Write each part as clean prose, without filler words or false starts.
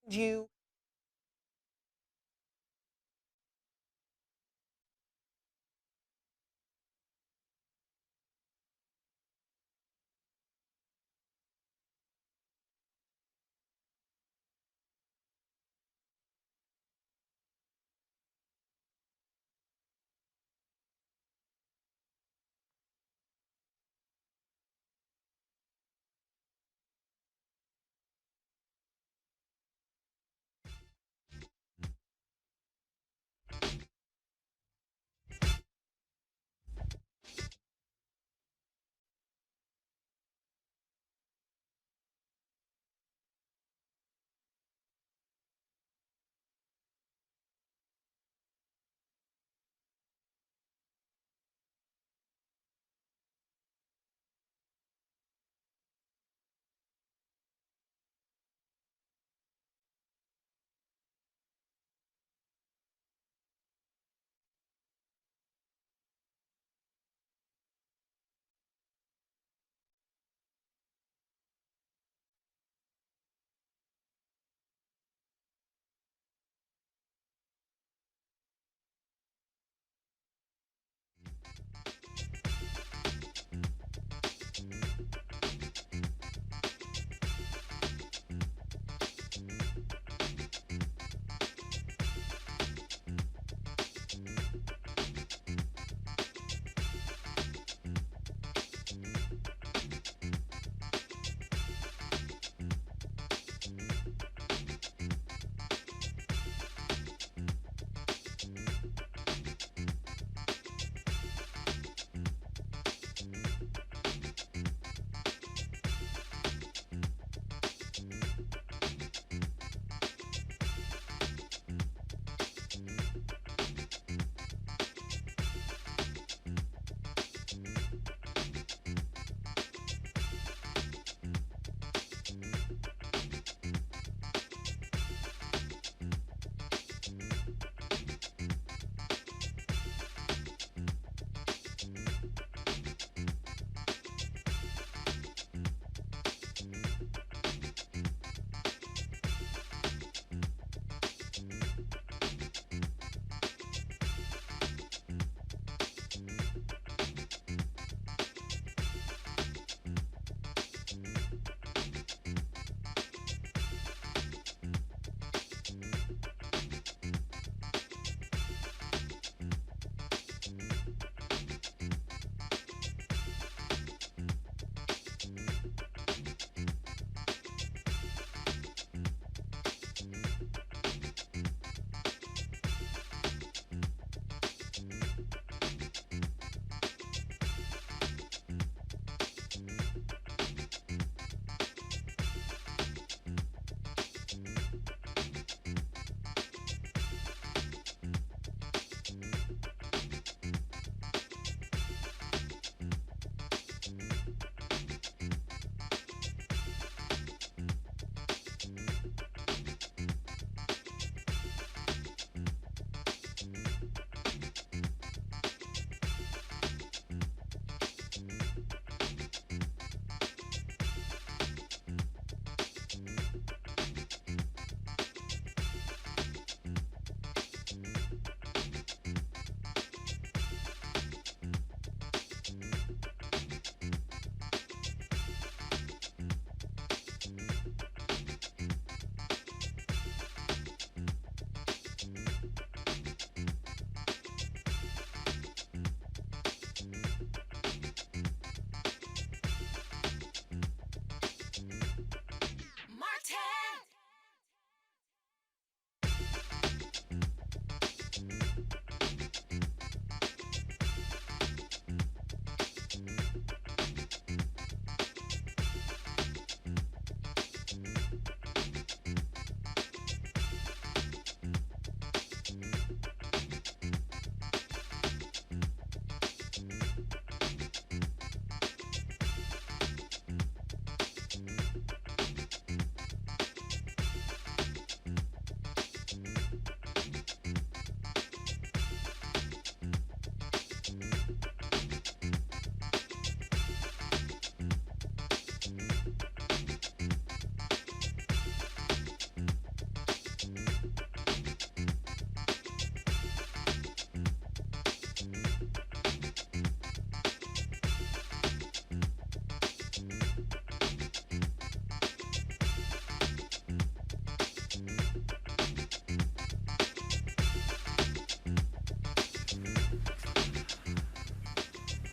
you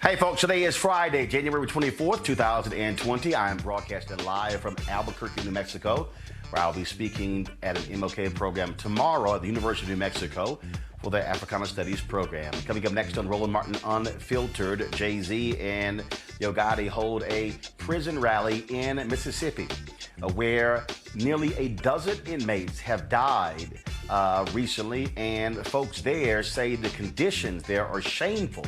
Hey folks, today is Friday, January 24th, 2020. I am broadcasting live from Albuquerque, New Mexico, where I'll be speaking at an MLK program tomorrow at the University of New Mexico for their Africana Studies program. Coming up next on Roland Martin Unfiltered, Jay-Z and Gotti hold a prison rally in Mississippi, where nearly a dozen inmates have died recently, and folks there say the conditions there are shameful.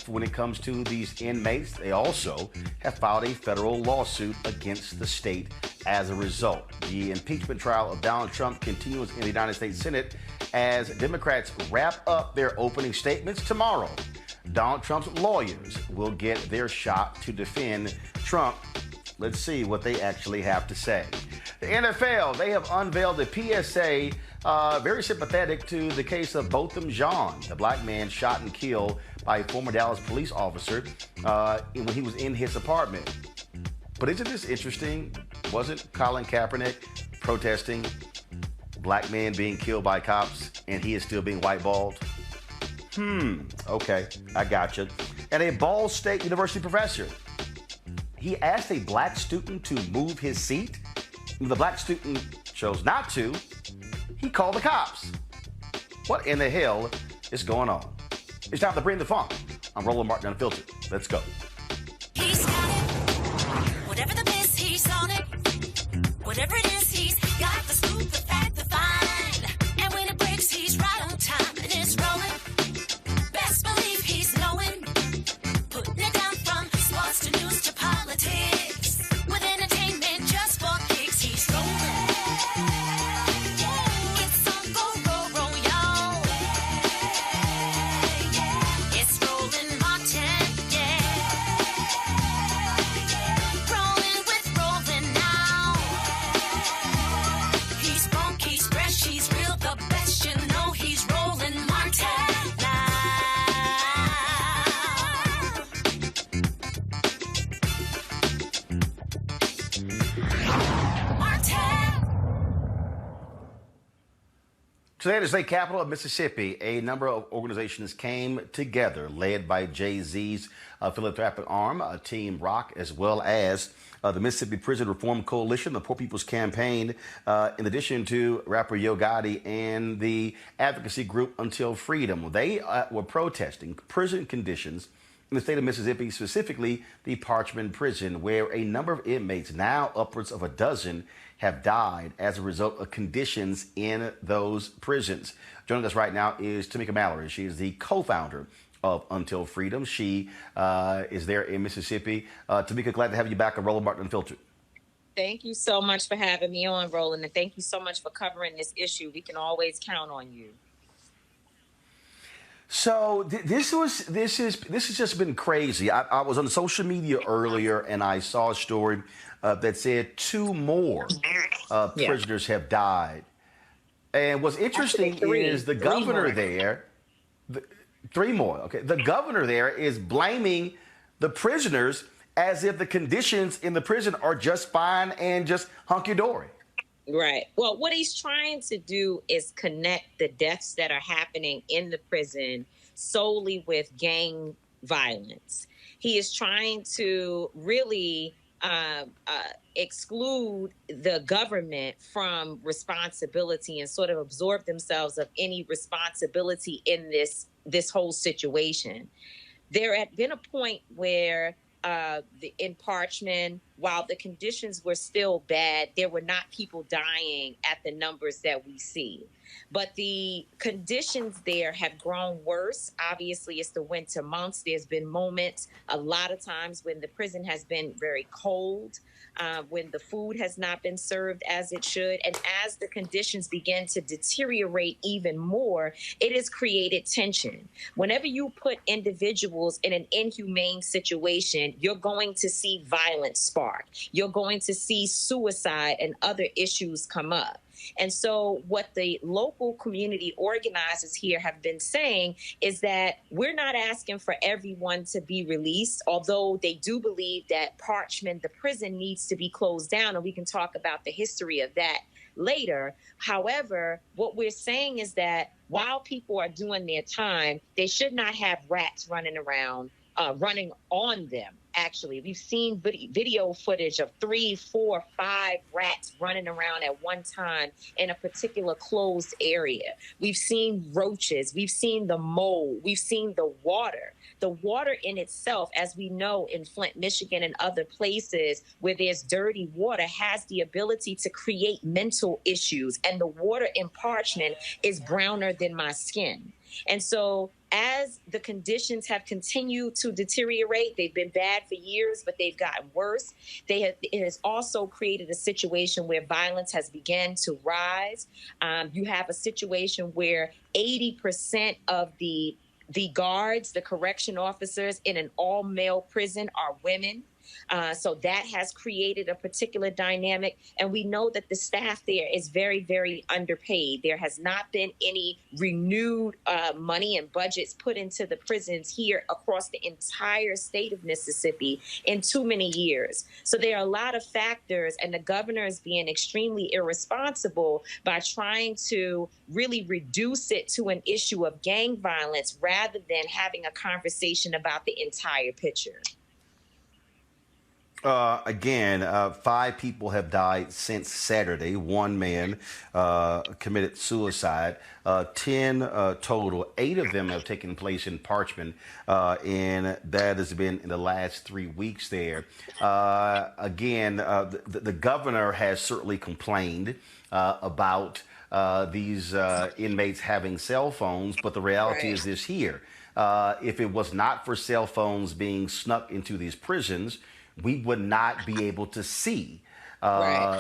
When it comes to these inmates, they also have filed a federal lawsuit against the state as a result. The impeachment trial of Donald Trump continues in the United States Senate as Democrats wrap up their opening statements tomorrow. Donald Trump's lawyers will get their shot to defend Trump. Let's see what they actually have to say. The NFL, they have unveiled a PSA very sympathetic to the case of Botham Jean, the black man shot and killed by a former Dallas police officer when he was in his apartment. But isn't this interesting? Wasn't Colin Kaepernick protesting black men being killed by cops, and he is still being whiteballed? Okay, I gotcha. And a Ball State University professor, he asked a black student to move his seat. The black student chose not to. He called the cops. What in the hell is going on? It's time to bring the funk. I'm Roland Martin Unfiltered. Let's go. He's got it. Whatever the piss, he's on it. Whatever it is, he's got the scoop, the fact, the find. And when it breaks, he's right on time and it's rolling. Best believe he's knowing. Putting it down from sports to news to politics. With entertainment just for kicks, he's rolling. It's on go, y'all. It's Roland Martin, rolling with Roland now. He's funk, he's fresh, he's real, the best, you know he's Roland Martin now. Martin. Today at the state capital of Mississippi, a number of organizations came together, led by Jay-Z's philanthropic arm, Team Rock, as well as the Mississippi Prison Reform Coalition, the Poor People's Campaign, in addition to rapper Yo Gotti and the advocacy group Until Freedom. They were protesting prison conditions in the state of Mississippi, specifically the Parchman Prison, where a number of inmates, now upwards of a dozen, have died as a result of conditions in those prisons. Joining us right now is Tamika Mallory. She is the co-founder of Until Freedom. She is there in Mississippi. Tamika, glad to have you back on Roland Martin Unfiltered. Thank you so much for having me on, Roland, and thank you so much for covering this issue. We can always count on you. So this has just been crazy. I was on social media earlier and I saw a story that said 2 more prisoners have died. And what's interesting is the governor there, 3 more. Okay, the governor there is blaming the prisoners as if the conditions in the prison are just fine and just hunky-dory. Right. Well, what he's trying to do is connect the deaths that are happening in the prison solely with gang violence. He is trying to really exclude the government from responsibility and sort of absorb themselves of any responsibility in this whole situation. There had been a point where in Parchman, while the conditions were still bad, there were not people dying at the numbers that we see. But the conditions there have grown worse. Obviously, it's the winter months. There's been moments, a lot of times, when the prison has been very cold, when the food has not been served as it should. And as the conditions begin to deteriorate even more, it has created tension. Whenever you put individuals in an inhumane situation, you're going to see violence spark. You're going to see suicide and other issues come up. And so what the local community organizers here have been saying is that we're not asking for everyone to be released, although they do believe that Parchman, the prison, needs to be closed down. And we can talk about the history of that later. However, what we're saying is that while people are doing their time, they should not have rats running around running on them. Actually, we've seen video footage of 3, 4, 5 rats running around at one time in a particular closed area. We've seen roaches. We've seen the mold. We've seen the water. The water in itself, as we know in Flint, Michigan, and other places where there's dirty water, has the ability to create mental issues. And the water in Parchman is browner than my skin. And so as the conditions have continued to deteriorate, they've been bad for years, but they've gotten worse. It has also created a situation where violence has begun to rise. You have a situation where 80% of the guards, the correction officers in an all-male prison are women. So that has created a particular dynamic. And we know that the staff there is very, very underpaid. There has not been any renewed money and budgets put into the prisons here across the entire state of Mississippi in too many years. So there are a lot of factors, and the governor is being extremely irresponsible by trying to really reduce it to an issue of gang violence rather than having a conversation about the entire picture. Again, 5 people have died since Saturday. 1 man committed suicide. 10 total. 8 of them have taken place in Parchman, and that has been in the last 3 weeks there. Again, the governor has certainly complained about these inmates having cell phones, but the reality is this here. If it was not for cell phones being snuck into these prisons, we would not be able to see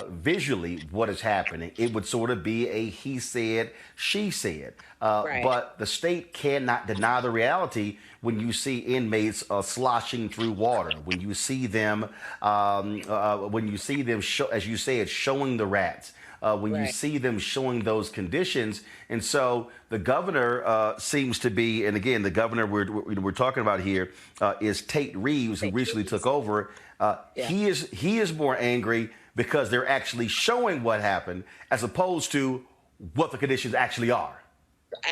visually what is happening. It would sort of be a he said, she said. But the state cannot deny the reality when you see inmates sloshing through water, when you see them, as you said, showing the rats. When you see them showing those conditions. And so the governor seems to be, and again, the governor we're talking about here is Tate Reeves, who recently took over. He is more angry because they're actually showing what happened as opposed to what the conditions actually are.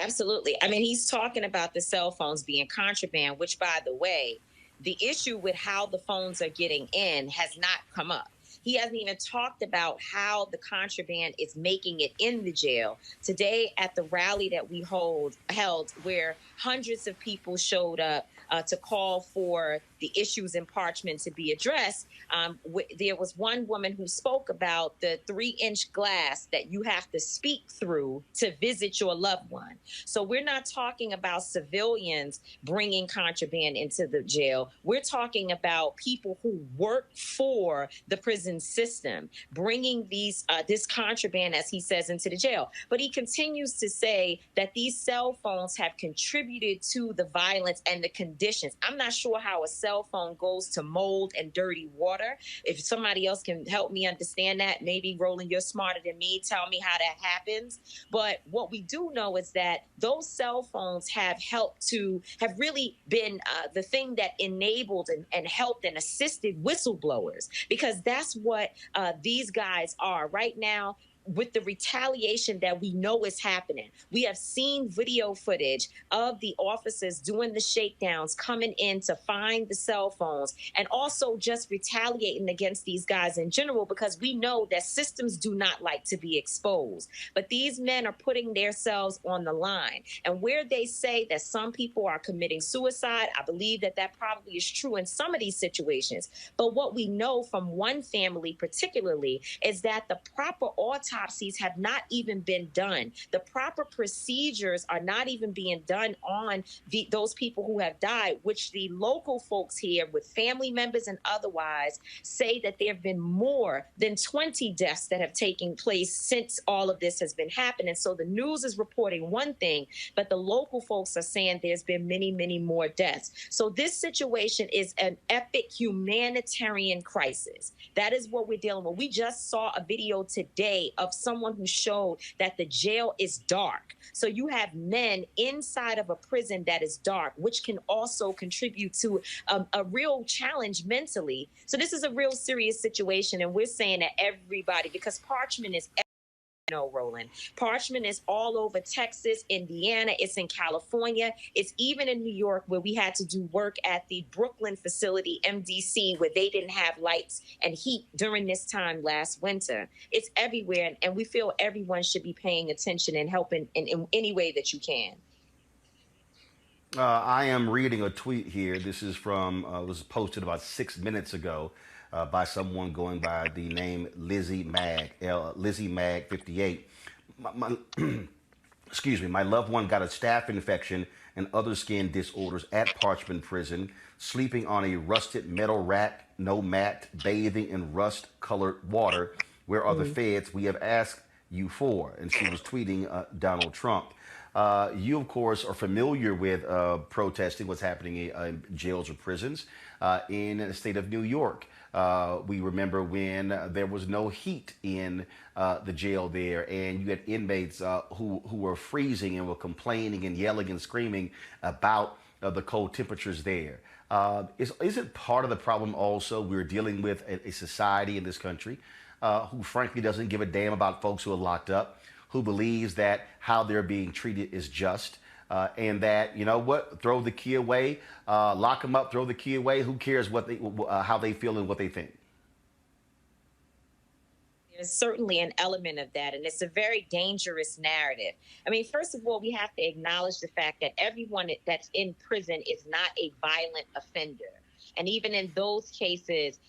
Absolutely. I mean, he's talking about the cell phones being contraband, which, by the way, the issue with how the phones are getting in has not come up. He hasn't even talked about how the contraband is making it in the jail. Today at the rally that we held, where hundreds of people showed up to call for the issues in Parchman to be addressed, there was one woman who spoke about the 3-inch glass that you have to speak through to visit your loved one. So we're not talking about civilians bringing contraband into the jail. We're talking about people who work for the prison system bringing this contraband, as he says, into the jail. But he continues to say that these cell phones have contributed to the violence and the conditions. I'm not sure how a cell phone goes to mold and dirty water. If somebody else can help me understand that, maybe Roland, you're smarter than me. Tell me how that happens. But what we do know is that those cell phones have really been the thing that enabled and helped and assisted whistleblowers, because that's what these guys are right now. With the retaliation that we know is happening, we have seen video footage of the officers doing the shakedowns, coming in to find the cell phones, and also just retaliating against these guys in general, because we know that systems do not like to be exposed. But these men are putting themselves on the line. And where they say that some people are committing suicide, I believe that that probably is true in some of these situations. But what we know from one family particularly is that the proper autopsies have not even been done. The proper procedures are not even being done on those people who have died, which the local folks here with family members and otherwise say that there have been more than 20 deaths that have taken place since all of this has been happening. So the news is reporting one thing, but the local folks are saying there's been many, many more deaths. So this situation is an epic humanitarian crisis. That is what we're dealing with. We just saw a video today of someone who showed that the jail is dark. So you have men inside of a prison that is dark, which can also contribute to a real challenge mentally. So this is a real serious situation. And we're saying that everybody, because Parchman is know, Roland. Parchment is all over Texas, Indiana. It's in California. It's even in New York, where we had to do work at the Brooklyn facility, MDC, where they didn't have lights and heat during this time last winter. It's everywhere, and we feel everyone should be paying attention and helping in any way that you can. I am reading a tweet here. This is from was posted about 6 minutes ago by someone going by the name Lizzie Mag, Lizzie Mag 58. My, excuse me. My loved one got a staph infection and other skin disorders at Parchment Prison, sleeping on a rusted metal rack, no mat, bathing in rust-colored water. Where are the feds we have asked you for? And she was tweeting Donald Trump. You, of course, are familiar with protesting what's happening in jails or prisons in the state of New York. We remember when there was no heat in the jail there, and you had inmates who were freezing and were complaining and yelling and screaming about the cold temperatures there. Isn't part of the problem also we're dealing with a society in this country who frankly doesn't give a damn about folks who are locked up, who believes that how they're being treated is just, and that, you know what, throw the key away, lock them up, throw the key away. Who cares what they, how they feel and what they think? There's certainly an element of that, and it's a very dangerous narrative. I mean, first of all, we have to acknowledge the fact that everyone that's in prison is not a violent offender. And even in those cases,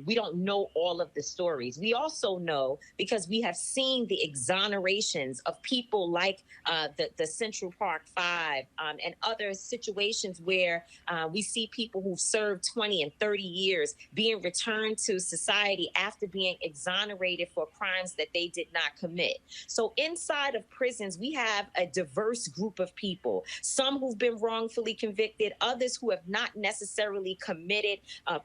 we don't know all of the stories. We also know, because we have seen the exonerations of people like the Central Park Five and other situations where we see people who've served 20 and 30 years being returned to society after being exonerated for crimes that they did not commit. So inside of prisons, we have a diverse group of people, some who've been wrongfully convicted, others who have not necessarily committed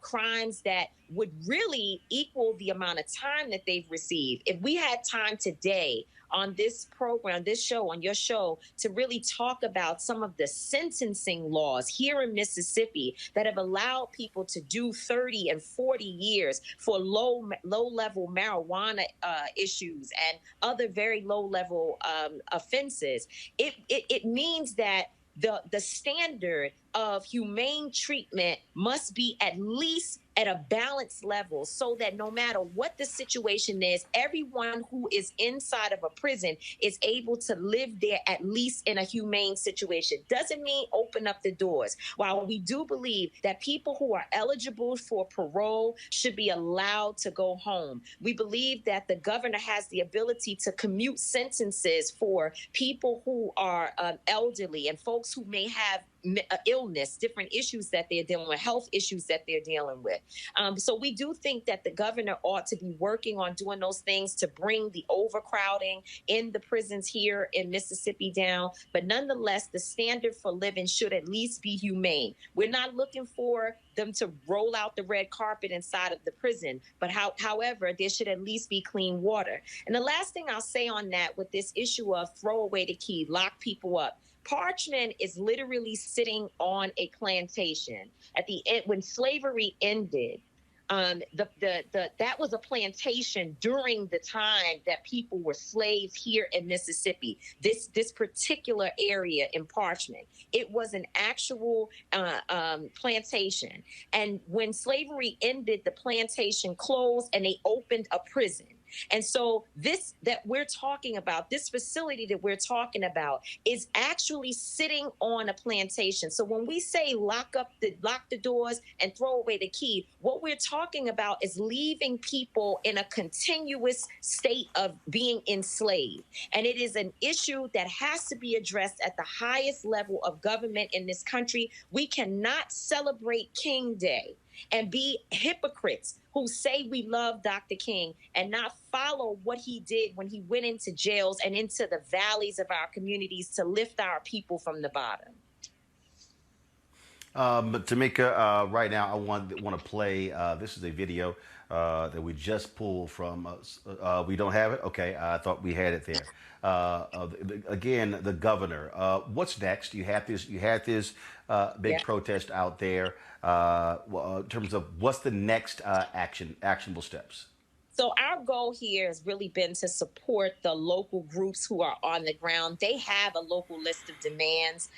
crimes that would really equal the amount of time that they've received. If we had time today on this program, this show, on your show, to really talk about some of the sentencing laws here in Mississippi that have allowed people to do 30 and 40 years for low-level marijuana issues and other very low-level offenses, it means that the standard of humane treatment must be at least at a balanced level, so that no matter what the situation is, everyone who is inside of a prison is able to live there at least in a humane situation. Doesn't mean open up the doors. While we do believe that people who are eligible for parole should be allowed to go home, we believe that the governor has the ability to commute sentences for people who are elderly and folks who may have illness, different issues that they're dealing with, health issues that they're dealing with. So we do think that the governor ought to be working on doing those things to bring the overcrowding in the prisons here in Mississippi down. But nonetheless, the standard for living should at least be humane. We're not looking for them to roll out the red carpet inside of the prison, but however, there should at least be clean water. And the last thing I'll say on that, with this issue of throw away the key, lock people up, Parchment is literally sitting on a plantation. At the end, when slavery ended, that was a plantation during the time that people were slaves here in Mississippi. This particular area in Parchment, it was an actual plantation. And when slavery ended, the plantation closed and they opened a prison. And so this that we're talking about, this facility that we're talking about, is actually sitting on a plantation. So when we say lock the doors and throw away the key, what we're talking about is leaving people in a continuous state of being enslaved. And it is an issue that has to be addressed at the highest level of government in this country. We cannot celebrate King Day and be hypocrites who say we love Dr. King and not follow what he did when he went into jails and into the valleys of our communities to lift our people from the bottom. But Tamika, right now I want to play. This is a video that we just pulled from. We don't have it. Okay, I thought we had it there. Again, the governor. What's next? You had this. Big protest out there. In terms of what's the next actionable steps? So our goal here has really been to support the local groups who are on the ground. They have a local list of demands.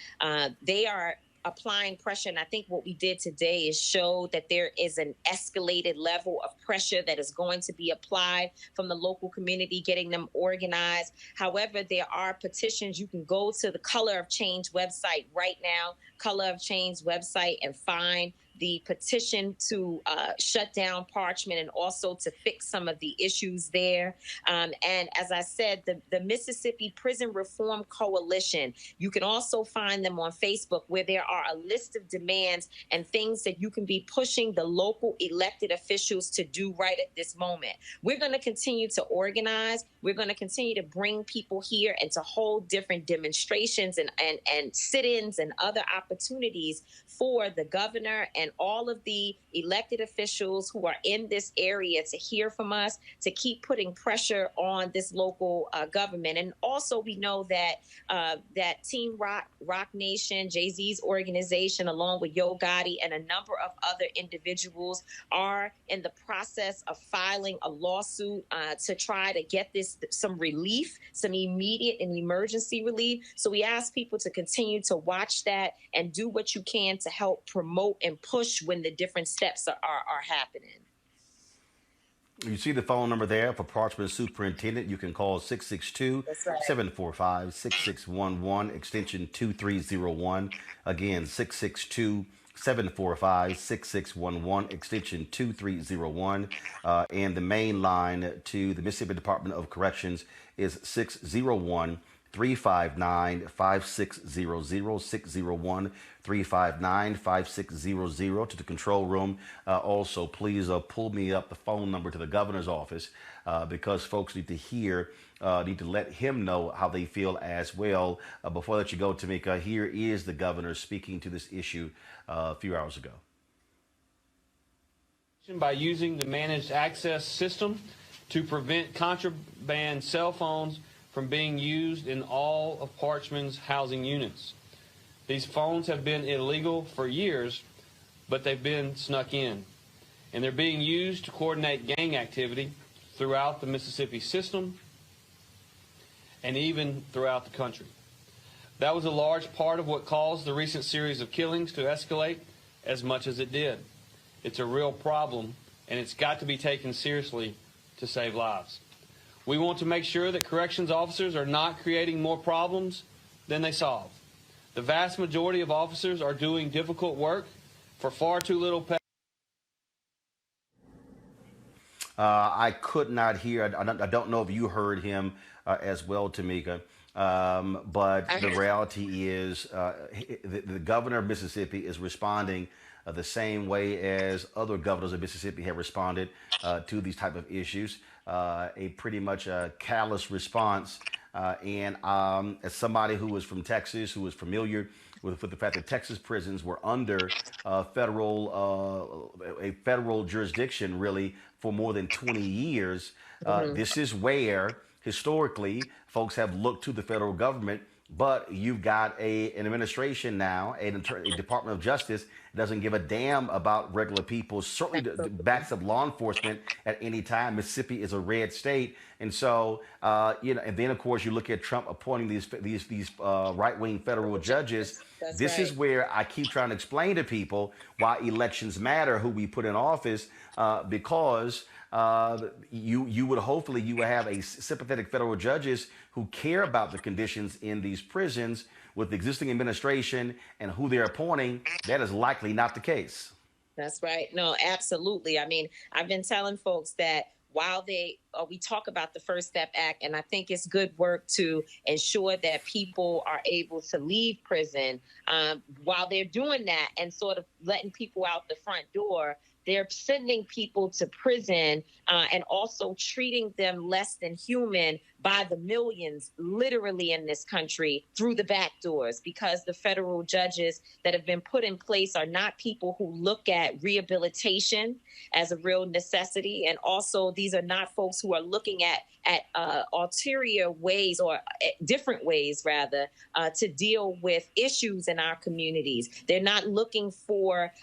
They are applying pressure. And I think what we did today is show that there is an escalated level of pressure that is going to be applied from the local community, getting them organized. However, there are petitions. You can go to the Color of Change website right now, Color of Change website, and find the petition to shut down Parchment and also to fix some of the issues there. And as I said, the Mississippi Prison Reform Coalition, you can also find them on Facebook, where there are a list of demands and things that you can be pushing the local elected officials to do right at this moment. We're going to continue to organize. We're going to continue to bring people here and to hold different demonstrations and sit-ins and other opportunities for the governor and all of the elected officials who are in this area to hear from us, to keep putting pressure on this local government. And also, we know that that Team Rock Nation, Jay-Z's organization, along with Yo Gotti and a number of other individuals, are in the process of filing a lawsuit to try to get this some relief, some immediate and emergency relief. So we ask people to continue to watch that and do what you can to help promote and push when the different steps are happening. You see the phone number there for Parchment Superintendent. You can call 662-745-6611, extension 2301. Again, 662-745-6611, extension 2301. And the main line to the Mississippi Department of Corrections is 601-359-5600, 601-359-5600 to the control room. Also, please pull me up the phone number to the governor's office because folks need to hear, need to let him know how they feel as well. Before I let you go, Tamika, here is the governor speaking to this issue a few hours ago. By using the managed access system to prevent contraband cell phones from being used in all of Parchman's housing units. These phones have been illegal for years, but they've been snuck in, and they're being used to coordinate gang activity throughout the Mississippi system and even throughout the country. That was a large part of what caused the recent series of killings to escalate as much as it did. It's a real problem, and it's got to be taken seriously to save lives. We want to make sure that corrections officers are not creating more problems than they solve. The vast majority of officers are doing difficult work for far too little pay. I could not hear. I don't know if you heard him as well, Tamika. But the reality is the governor of Mississippi is responding the same way as other governors of Mississippi have responded to these type of issues. A pretty much callous response. And as somebody who was from Texas, who was familiar with the fact that Texas prisons were under a federal jurisdiction really for more than 20 years, this is where historically folks have looked to the federal government. But you've got an administration now, a Department of Justice doesn't give a damn about regular people, certainly backs up law enforcement at any time. Mississippi is a red state. And so, and then, of course, you look at Trump appointing these right-wing federal judges. This is where I keep trying to explain to people why elections matter, who we put in office, because you would hopefully you would have a sympathetic federal judges who care about the conditions in these prisons. With the existing administration and who they're appointing, that is likely not the case. That's right. No, absolutely. I mean, I've been telling folks that while we talk about the First Step Act, and I think it's good work to ensure that people are able to leave prison, while they're doing that and sort of letting people out the front door, they're sending people to prison and also treating them less than human by the millions, literally in this country, through the back doors, because the federal judges that have been put in place are not people who look at rehabilitation as a real necessity. And also, these are not folks who are looking at ulterior ways, or different ways, rather, to deal with issues in our communities. They're not looking for,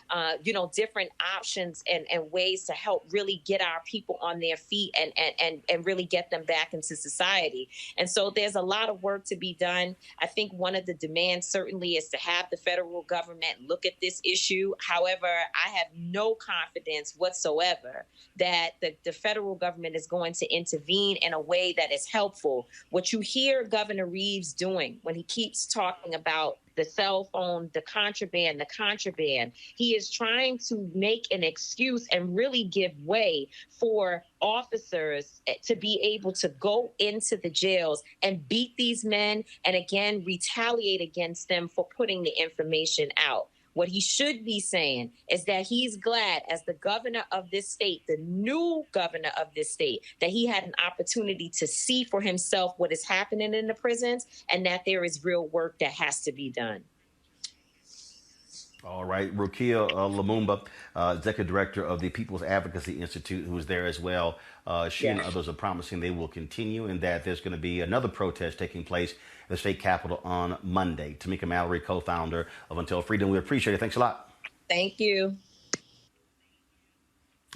different options and ways to help really get our people on their feet and really get them back into society. And so there's a lot of work to be done. I think one of the demands certainly is to have the federal government look at this issue. However, I have no confidence whatsoever that the federal government is going to intervene in a way that is helpful. What you hear Governor Reeves doing when he keeps talking about the cell phone, the contraband, he is trying to make an excuse and really give way for officers to be able to go into the jails and beat these men and again retaliate against them for putting the information out. What he should be saying is that he's glad, as the governor of this state, the new governor of this state, that he had an opportunity to see for himself what is happening in the prisons and that there is real work that has to be done. All right, Rukia Lumumba, Executive Director of the People's Advocacy Institute, who is there as well. She and others are promising they will continue, and that there's going to be another protest taking place at the state capitol on Monday. Tamika Mallory, co-founder of Until Freedom. We appreciate it. Thanks a lot. Thank you.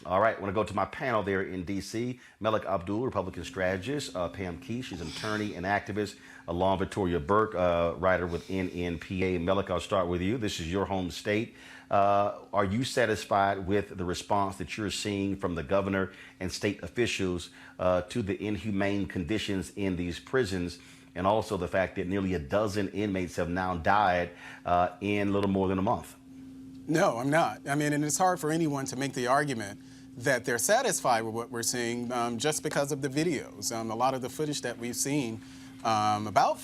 All right, I want to go to my panel there in D.C. Melik Abdul, Republican strategist. Pam Key, she's an attorney and activist. Along Victoria Burke, writer with NNPA. Melik, I'll start with you. This is your home state. Are you satisfied with the response that you're seeing from the governor and state officials to the inhumane conditions in these prisons, and also the fact that nearly a dozen inmates have now died in a little more than a month? No, I'm not. I mean, and it's hard for anyone to make the argument that they're satisfied with what we're seeing just because of the videos. A lot of the footage that we've seen about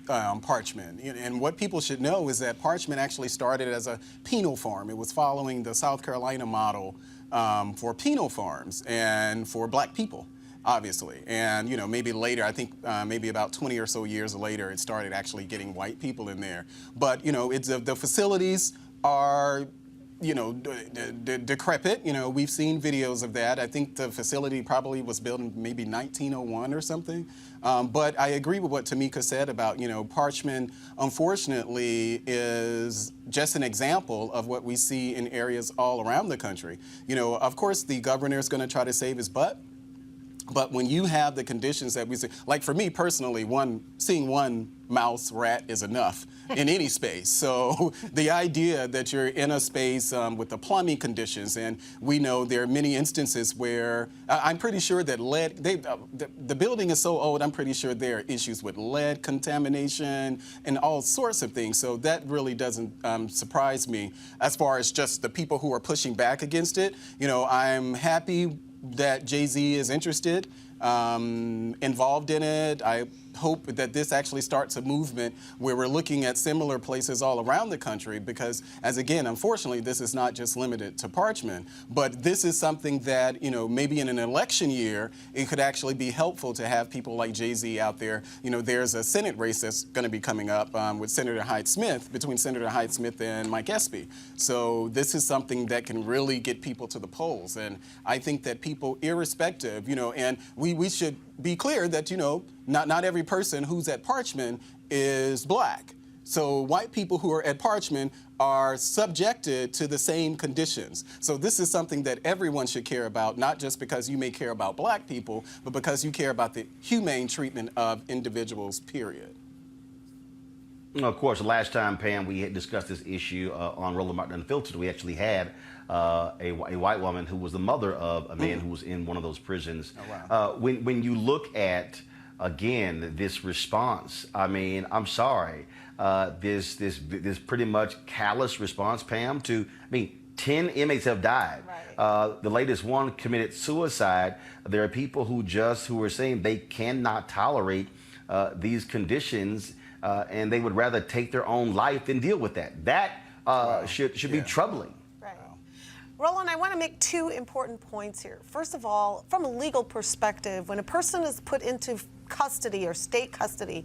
Parchman. And what people should know is that Parchman actually started as a penal farm. It was following the South Carolina model for penal farms and for black people, obviously. And, maybe later, I think maybe about 20 or so years later, it started actually getting white people in there. But, it's the facilities are decrepit. We've seen videos of that. I think the facility probably was built in maybe 1901 or something. But I agree with what Tamika said about, Parchman, unfortunately, is just an example of what we see in areas all around the country. Of course, the governor is going to try to save his butt. But when you have the conditions that we see, like for me personally, seeing one mouse rat is enough in any space. So the idea that you're in a space with the plumbing conditions, and we know there are many instances where I'm pretty sure that lead, the building is so old, I'm pretty sure there are issues with lead contamination and all sorts of things. So that really doesn't surprise me as far as just the people who are pushing back against it. I'm happy that Jay-Z is interested, involved in it. I hope that this actually starts a movement where we're looking at similar places all around the country, because, as again, unfortunately, this is not just limited to Parchman, but this is something that, maybe in an election year, it could actually be helpful to have people like Jay-Z out there. There's a Senate race that's going to be coming up with Senator Hyde-Smith, between Senator Hyde-Smith and Mike Espy. So this is something that can really get people to the polls. And I think that people, irrespective, and we should be clear that, not every person who's at Parchman is black. So white people who are at Parchman are subjected to the same conditions. So this is something that everyone should care about, not just because you may care about black people, but because you care about the humane treatment of individuals, period. Of course, the last time, Pam, we had discussed this issue on Roland Martin Unfiltered, we actually had a white woman who was the mother of a man who was in one of those prisons. Oh, wow. When you look at, again, this response, I mean, I'm sorry, this pretty much callous response, Pam, to, 10 inmates have died. Right. The latest one committed suicide. There are people who are saying they cannot tolerate these conditions, and they would rather take their own life than deal with that. That should be troubling. Roland, I want to make two important points here. First of all, from a legal perspective, when a person is put into custody or state custody,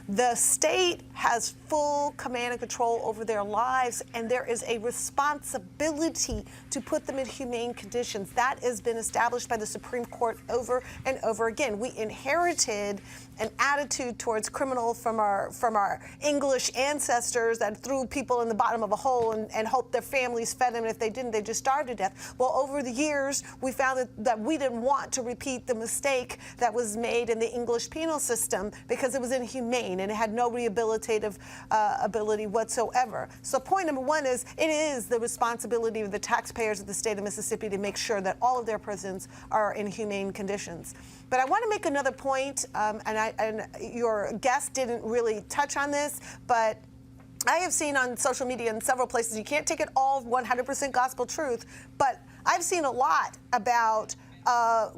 the state has full command and control over their lives, and there is a responsibility to put them in humane conditions. That has been established by the Supreme Court over and over again. We inherited an attitude towards criminal from our English ancestors that threw people in the bottom of a hole and hoped their families fed them, and if they didn't, they just starved to death. Well, over the years, we found that we didn't want to repeat the mistake that was made in the English penal system because it was inhumane and it had no rehabilitative ability whatsoever. So point number one is it is the responsibility of the taxpayers of the state of Mississippi to make sure that all of their prisons are in humane conditions. But I want to make another point, and your guest didn't really touch on this, but I have seen on social media in several places, you can't take it all 100% gospel truth, but I've seen a lot about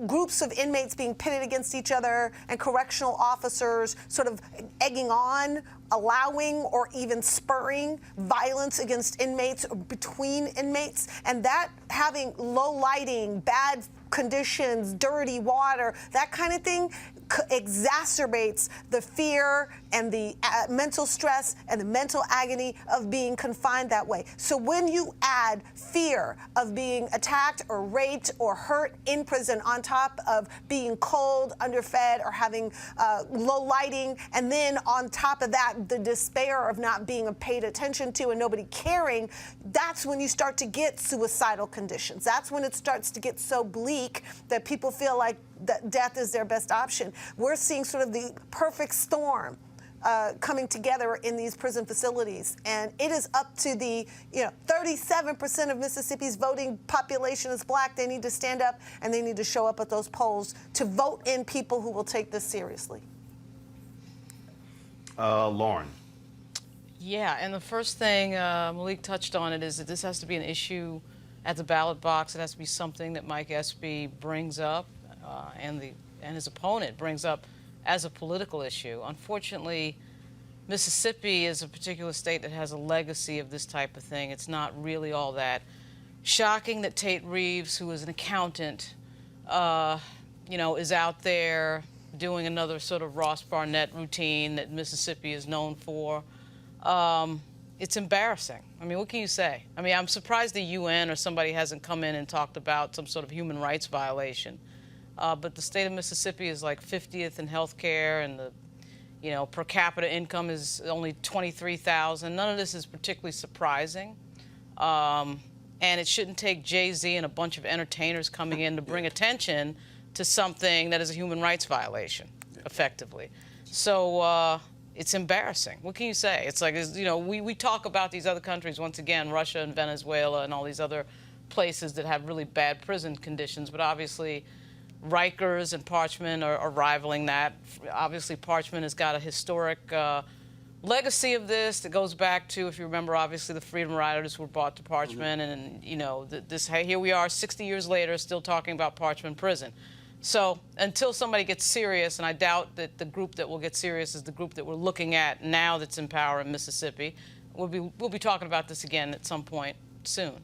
groups of inmates being pitted against each other and correctional officers sort of egging on, allowing, or even spurring violence against inmates or between inmates, and that having low lighting, bad conditions, dirty water, that kind of thing exacerbates the fear and the mental stress and the mental agony of being confined that way. So when you add fear of being attacked or raped or hurt in prison on top of being cold, underfed, or having low lighting, and then on top of that, the despair of not being paid attention to and nobody caring, that's when you start to get suicidal conditions. That's when it starts to get so bleak that people feel like that death is their best option. We're seeing sort of the perfect storm coming together in these prison facilities, and it is up to the 37% of Mississippi's voting population is black. They need to stand up and they need to show up at those polls to vote in people who will take this seriously. Lauren. Yeah, and the first thing Malik touched on it is that this has to be an issue at the ballot box. It has to be something that Mike Espy brings up and his opponent brings up as a political issue. Unfortunately, Mississippi is a particular state that has a legacy of this type of thing. It's not really all that shocking that Tate Reeves, who is an accountant, is out there doing another sort of Ross Barnett routine that Mississippi is known for. It's embarrassing. I mean, what can you say? I mean, I'm surprised the UN or somebody hasn't come in and talked about some sort of human rights violation. But the state of Mississippi is like 50th in health care, and the per capita income is only $23,000. None of this is particularly surprising. And it shouldn't take Jay-Z and a bunch of entertainers coming in to bring attention to something that is a human rights violation, effectively. So it's embarrassing. What can you say? It's like, we talk about these other countries, once again, Russia and Venezuela and all these other places that have really bad prison conditions, but obviously Rikers and Parchman are rivaling that. Obviously, Parchman has got a historic legacy of this that goes back to, if you remember, obviously the Freedom Riders were brought to Parchman, and here we are 60 years later still talking about Parchman Prison. So until somebody gets serious, and I doubt that the group that will get serious is the group that we're looking at now that's in power in Mississippi, we'll be talking about this again at some point soon.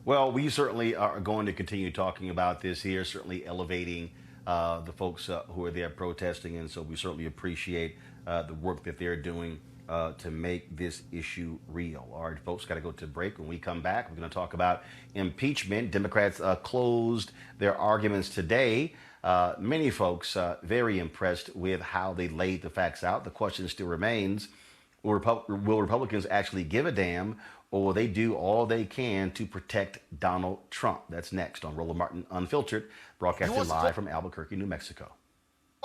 Well, we certainly are going to continue talking about this here, certainly elevating the folks who are there protesting, and so we certainly appreciate the work that they're doing to make this issue real. All right, folks, got to go to break. When we come back, we're going to talk about impeachment. Democrats closed their arguments today. Many folks very impressed with how they laid the facts out. The question still remains, will Republicans actually give a damn, or will they do all they can to protect Donald Trump? That's next on Roland Martin Unfiltered, broadcasting live from Albuquerque, New Mexico.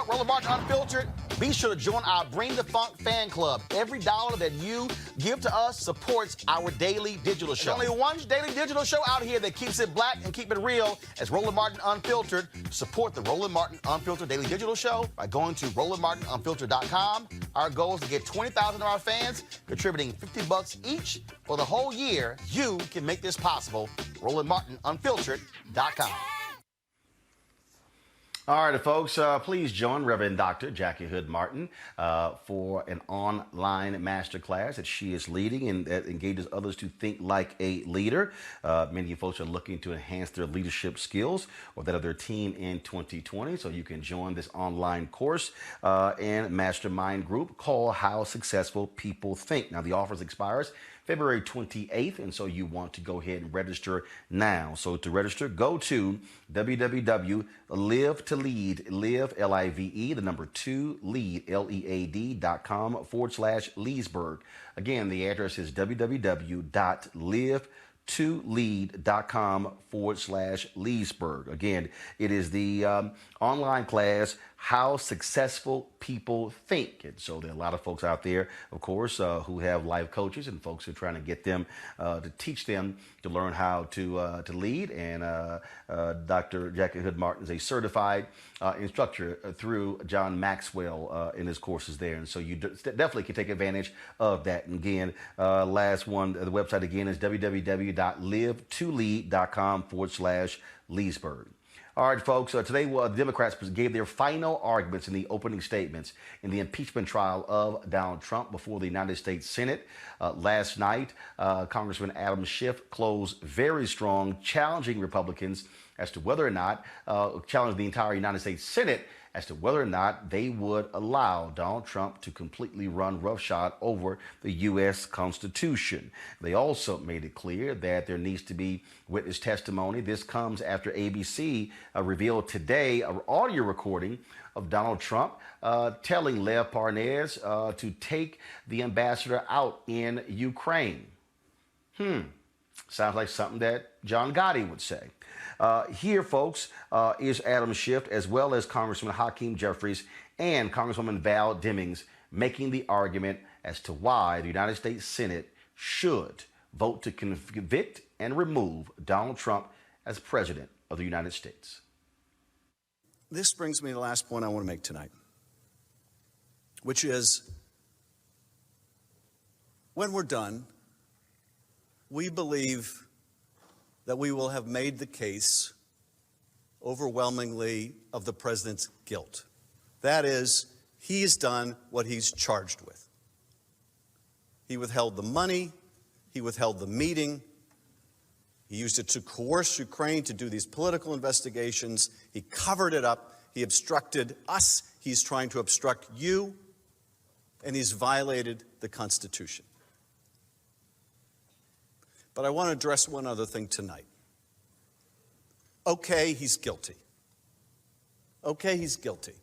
Roland Martin Unfiltered. Be sure to join our Bring the Funk fan club. Every dollar that you give to us supports our daily digital show. There's only one daily digital show out here that keeps it black and keep it real. As Roland Martin Unfiltered. Support the Roland Martin Unfiltered daily digital show by going to RolandMartinUnfiltered.com. Our goal is to get 20,000 of our fans contributing $50 each for the whole year. You can make this possible. RolandMartinUnfiltered.com. All right, folks, please join Reverend Dr. Jackie Hood Martin for an online masterclass that she is leading and that engages others to think like a leader. Many of you folks are looking to enhance their leadership skills or that of their team in 2020. So you can join this online course and mastermind group called How Successful People Think. Now, the offer expires February 28th, and so you want to go ahead and register now. So to register, go to www.live2lead, live, L-I-V-E, the number 2, lead, LEAD.com/Leesburg. Again, the address is www.live2lead.com/Leesburg. Again, it is the online class, How Successful People Think. And so there are a lot of folks out there, of course, who have life coaches and folks who are trying to get them to teach them to learn how to lead. And Dr. Jackie Hood Martin is a certified instructor through John Maxwell in his courses there. And so you definitely can take advantage of that. And again, last one, the website again is www.live2lead.com/Leesburg. All right, folks, today the Democrats gave their final arguments in the opening statements in the impeachment trial of Donald Trump before the United States Senate. Last night, Congressman Adam Schiff closed very strong, challenging Republicans as to whether or not, challenged the entire United States Senate as to whether or not they would allow Donald Trump to completely run roughshod over the U.S. Constitution. They also made it clear that there needs to be witness testimony. This comes after ABC revealed today an audio recording of Donald Trump telling Lev Parnas to take the ambassador out in Ukraine. Sounds like something that John Gotti would say. Here, folks, is Adam Schiff, as well as Congressman Hakeem Jeffries and Congresswoman Val Demings, making the argument as to why the United States Senate should vote to convict and remove Donald Trump as President of the United States. This brings me to the last point I want to make tonight, which is when we're done, we believe that we will have made the case overwhelmingly of the president's guilt. That is, he's done what he's charged with. He withheld the money, he withheld the meeting, he used it to coerce Ukraine to do these political investigations, he covered it up, he obstructed us, he's trying to obstruct you, and he's violated the Constitution. But I want to address one other thing tonight. Okay, he's guilty. Okay, he's guilty.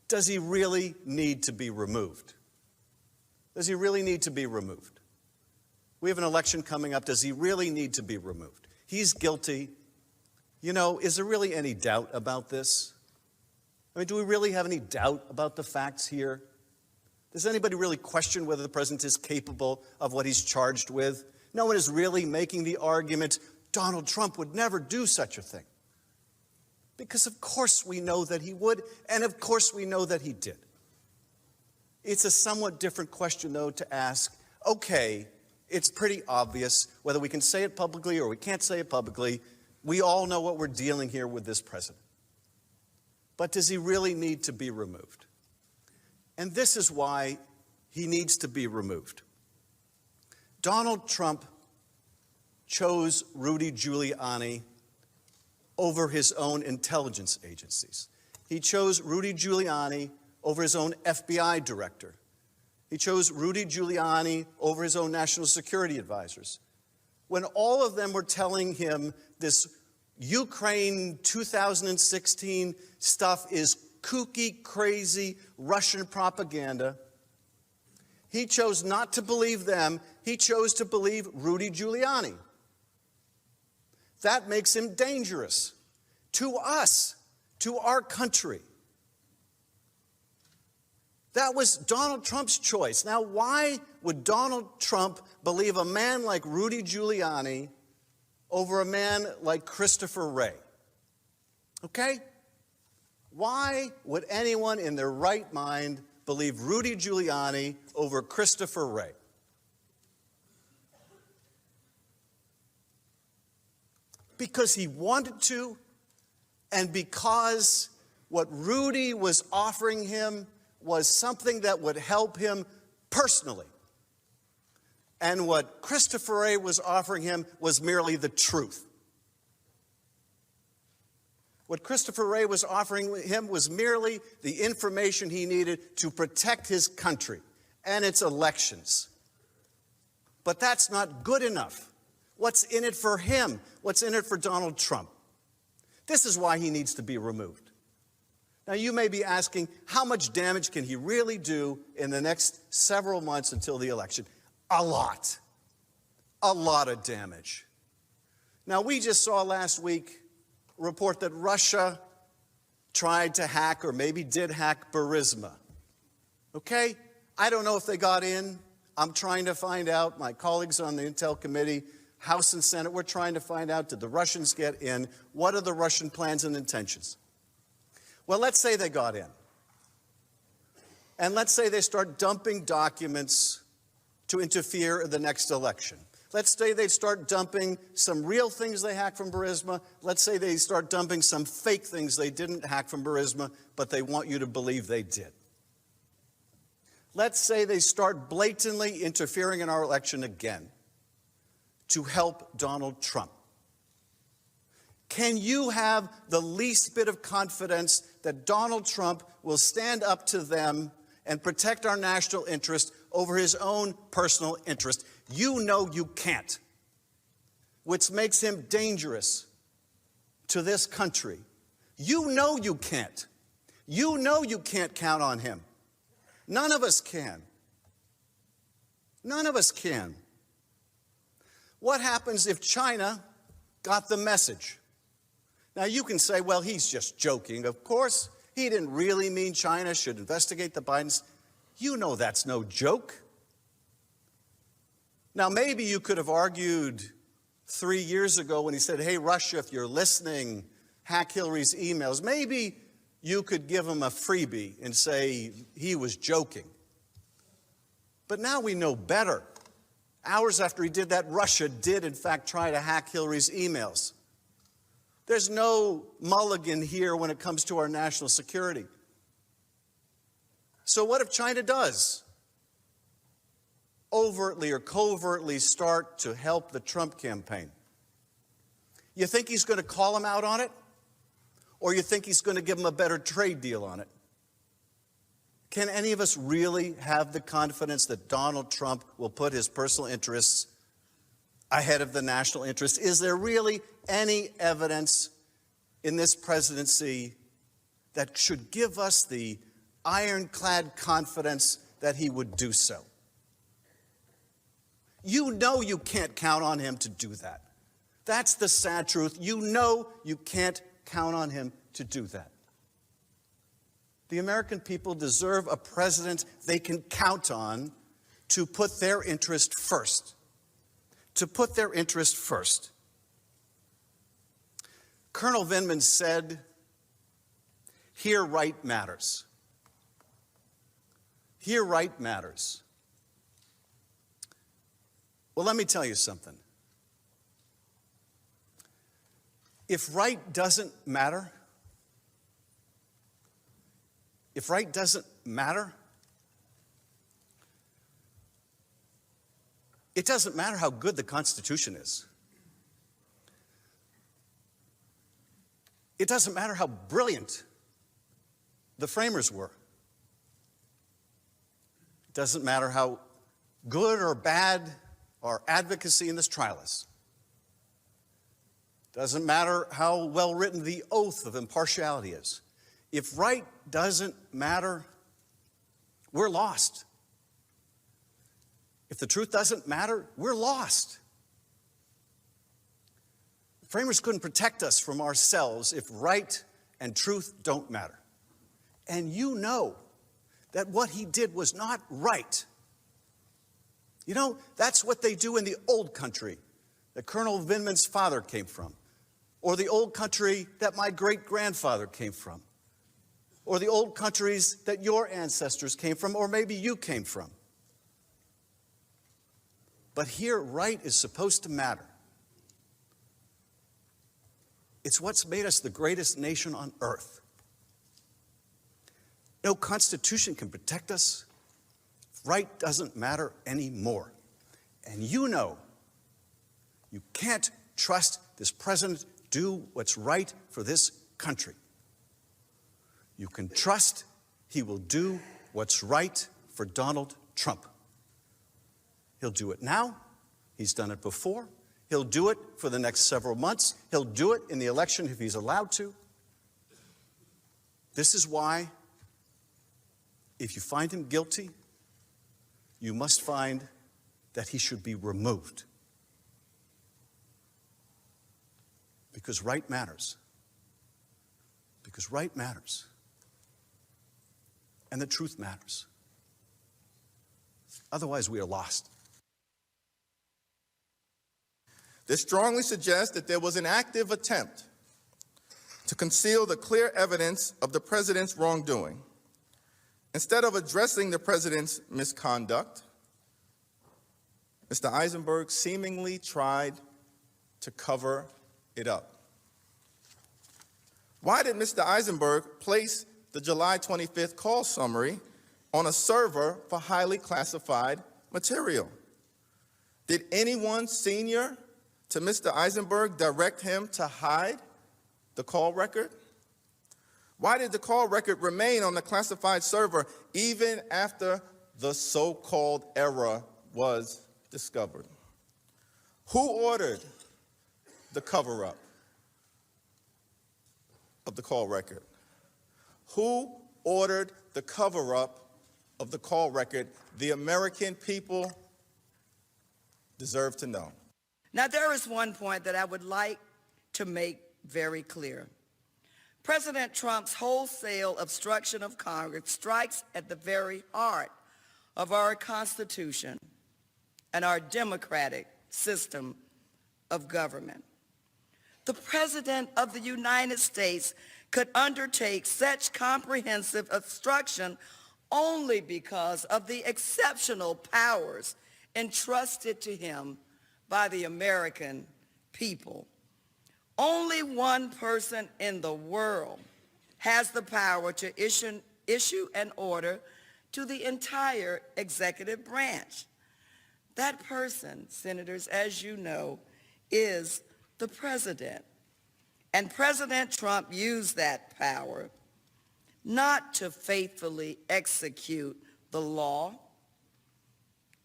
Does he really need to be removed? Does he really need to be removed? We have an election coming up. Does he really need to be removed? He's guilty. You know, is there really any doubt about this? I mean, do we really have any doubt about the facts here? Does anybody really question whether the president is capable of what he's charged with? No one is really making the argument Donald Trump would never do such a thing. Because of course we know that he would, and of course we know that he did. It's a somewhat different question, though, to ask, okay, it's pretty obvious, whether we can say it publicly or we can't say it publicly, we all know what we're dealing here with this president. But does he really need to be removed? And this is why he needs to be removed. Donald Trump chose Rudy Giuliani over his own intelligence agencies. He chose Rudy Giuliani over his own FBI director. He chose Rudy Giuliani over his own national security advisors. When all of them were telling him this Ukraine 2016 stuff is kooky, crazy Russian propaganda, he chose not to believe them. He chose to believe Rudy Giuliani. That makes him dangerous to us, to our country. That was Donald Trump's choice. Now, why would Donald Trump believe a man like Rudy Giuliani over a man like Christopher Wray? Okay? Why would anyone in their right mind believe Rudy Giuliani over Christopher Wray? Because he wanted to, and because What Rudy was offering him was something that would help him personally. And what Christopher Wray was offering him was merely the truth. What Christopher Wray was offering him was merely the information he needed to protect his country and its elections. But that's not good enough. What's in it for him? What's in it for Donald Trump? This is why he needs to be removed. Now, you may be asking, how much damage can he really do in the next several months until the election? A lot. A lot of damage. Now, we just saw last week a report that Russia tried to hack, or maybe did hack, Burisma. Okay? I don't know if they got in. I'm trying to find out. My colleagues on the Intel Committee, House and Senate, we're trying to find out, did the Russians get in? What are the Russian plans and intentions? Well, let's say they got in. And let's say they start dumping documents to interfere in the next election. Let's say they start dumping some real things they hacked from Burisma. Let's say they start dumping some fake things they didn't hack from Burisma, but they want you to believe they did. Let's say they start blatantly interfering in our election again to help Donald Trump. Can you have the least bit of confidence that Donald Trump will stand up to them and protect our national interest over his own personal interest? You know you can't, which makes him dangerous to this country. You know you can't. You know you can't count on him. None of us can. None of us can. What happens if China got the message? Now, you can say, well, he's just joking. Of course, he didn't really mean China should investigate the Bidens. You know that's no joke. Now, maybe you could have argued 3 years ago when he said, hey, Russia, if you're listening, hack Hillary's emails. Maybe you could give him a freebie and say he was joking. But now we know better. Hours after he did that, Russia did, in fact, try to hack Hillary's emails. There's no mulligan here when it comes to our national security. So what if China does overtly or covertly start to help the Trump campaign? You think he's going to call him out on it? Or you think he's going to give him a better trade deal on it? Can any of us really have the confidence that Donald Trump will put his personal interests ahead of the national interest? Is there really any evidence in this presidency that should give us the ironclad confidence that he would do so? You know you can't count on him to do that. That's the sad truth. You know you can't count on him to do that. The American people deserve a president they can count on to put their interest first. To put their interest first. Colonel Vindman said, here right matters. Here right matters. Well, let me tell you something. If right doesn't matter, it doesn't matter how good the Constitution is. It doesn't matter how brilliant the framers were. It doesn't matter how good or bad our advocacy in this trial is. It doesn't matter how well written the oath of impartiality is. If right doesn't matter, we're lost. If the truth doesn't matter, we're lost. Framers couldn't protect us from ourselves if right and truth don't matter. And you know that what he did was not right. You know, that's what they do in the old country that Colonel Vindman's father came from, or the old country that my great-grandfather came from, or the old countries that your ancestors came from, or maybe you came from. But here, right is supposed to matter. It's what's made us the greatest nation on earth. No Constitution can protect us. Right doesn't matter anymore. And you know you can't trust this president to do what's right for this country. You can trust he will do what's right for Donald Trump. He'll do it now. He's done it before. He'll do it for the next several months. He'll do it in the election if he's allowed to. This is why, if you find him guilty, you must find that he should be removed. Because right matters. Because right matters. And the truth matters. Otherwise, we are lost. This strongly suggests that there was an active attempt to conceal the clear evidence of the president's wrongdoing. Instead of addressing the president's misconduct, Mr. Eisenberg seemingly tried to cover it up. Why did Mr. Eisenberg place the July 25th call summary on a server for highly classified material? Did anyone senior to Mr. Eisenberg direct him to hide the call record? Why did the call record remain on the classified server even after the so-called error was discovered? Who ordered the cover-up of the call record? Who ordered the cover-up of the call record? The American people deserve to know. Now, there is one point that I would like to make very clear. President Trump's wholesale obstruction of Congress strikes at the very heart of our Constitution and our democratic system of government. The President of the United States could undertake such comprehensive obstruction only because of the exceptional powers entrusted to him by the American people. Only one person in the world has the power to issue an order to the entire executive branch. That person, senators, as you know, is the president. And President Trump used that power not to faithfully execute the law,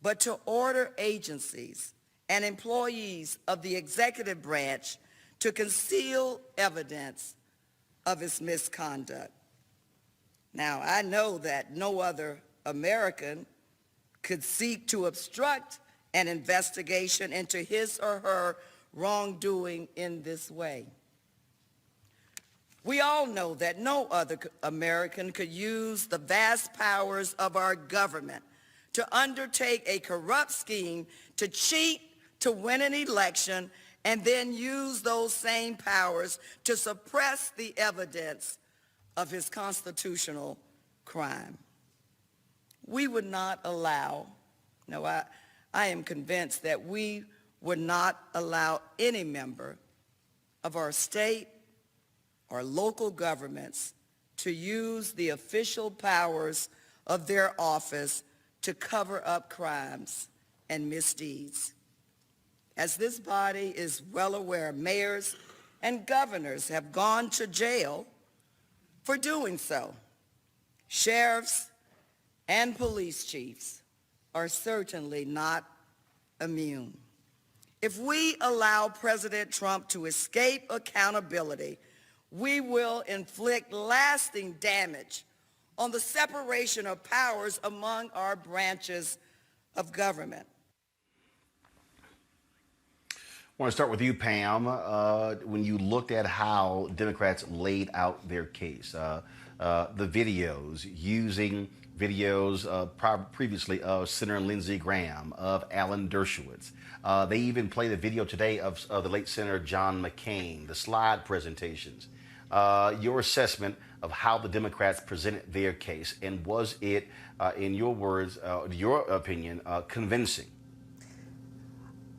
but to order agencies and employees of the executive branch to conceal evidence of his misconduct. Now, I know that no other American could seek to obstruct an investigation into his or her wrongdoing in this way. We all know that no other American could use the vast powers of our government to undertake a corrupt scheme to cheat, to win an election, and then use those same powers to suppress the evidence of his constitutional crime. We would not allow, no, I am convinced that we would not allow any member of our state or local governments to use the official powers of their office to cover up crimes and misdeeds. As this body is well aware, mayors and governors have gone to jail for doing so. Sheriffs and police chiefs are certainly not immune. If we allow President Trump to escape accountability, we will inflict lasting damage on the separation of powers among our branches of government. I want to start with you, Pam. When you looked at how Democrats laid out their case, the videos, using videos previously of Senator Lindsey Graham, of Alan Dershowitz. They even played a video today of the late Senator John McCain, the slide presentations. Your assessment of how the Democrats presented their case, and was it, in your words, your opinion, convincing?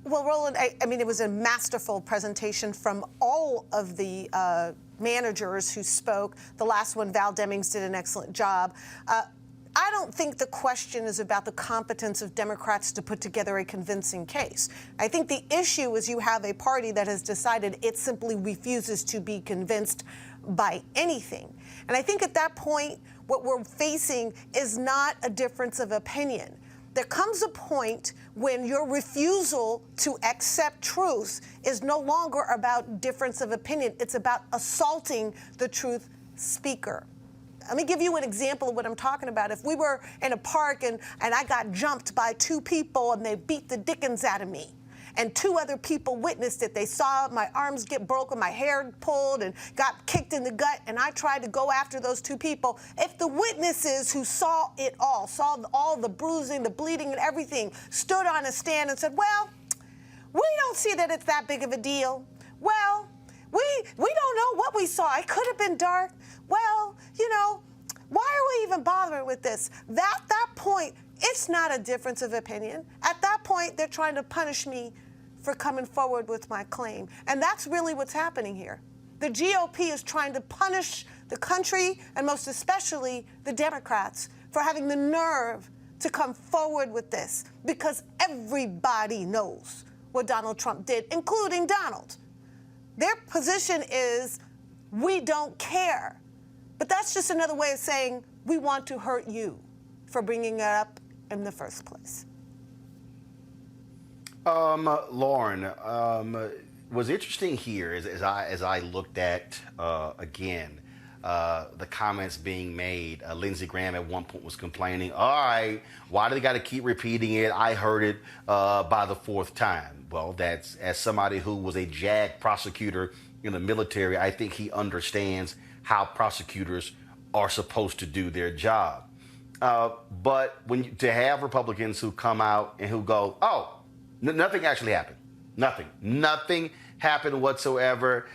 Well, Roland, I mean, it was a masterful presentation from all of the managers who spoke. The last one, Val Demings, did an excellent job. I don't think the question is about the competence of Democrats to put together a convincing case. I think the issue is you have a party that has decided it simply refuses to be convinced by anything. And I think at that point, what we're facing is not a difference of opinion. There comes a point when your refusal to accept truth is no longer about difference of opinion. It's about assaulting the truth speaker. Let me give you an example of what I'm talking about. If we were in a park and I got jumped by two people and they beat the dickens out of me, and two other people witnessed it, they saw my arms get broken, my hair pulled, and got kicked in the gut, and I tried to go after those two people. If the witnesses who saw it all, saw all the bruising, the bleeding, and everything, stood on a stand and said, well, we don't see that it's that big of a deal. Well, we don't know what we saw. It could have been dark. Well, you know, why are we even bothering with this? At that point, it's not a difference of opinion. At that point, they're trying to punish me for coming forward with my claim. And that's really what's happening here. The GOP is trying to punish the country, and most especially the Democrats, for having the nerve to come forward with this, because everybody knows what Donald Trump did, including Donald. Their position is, we don't care. But that's just another way of saying, we want to hurt you for bringing it up in the first place. Lauren, was interesting here as I looked at, again, the comments being made. Lindsey Graham at one point was complaining, all right, why do they got to keep repeating it? I heard it by the fourth time. Well, that's, as somebody who was a JAG prosecutor in the military, I think he understands how prosecutors are supposed to do their job. But to have Republicans who come out and who go, oh, nothing actually happened. Nothing happened whatsoever.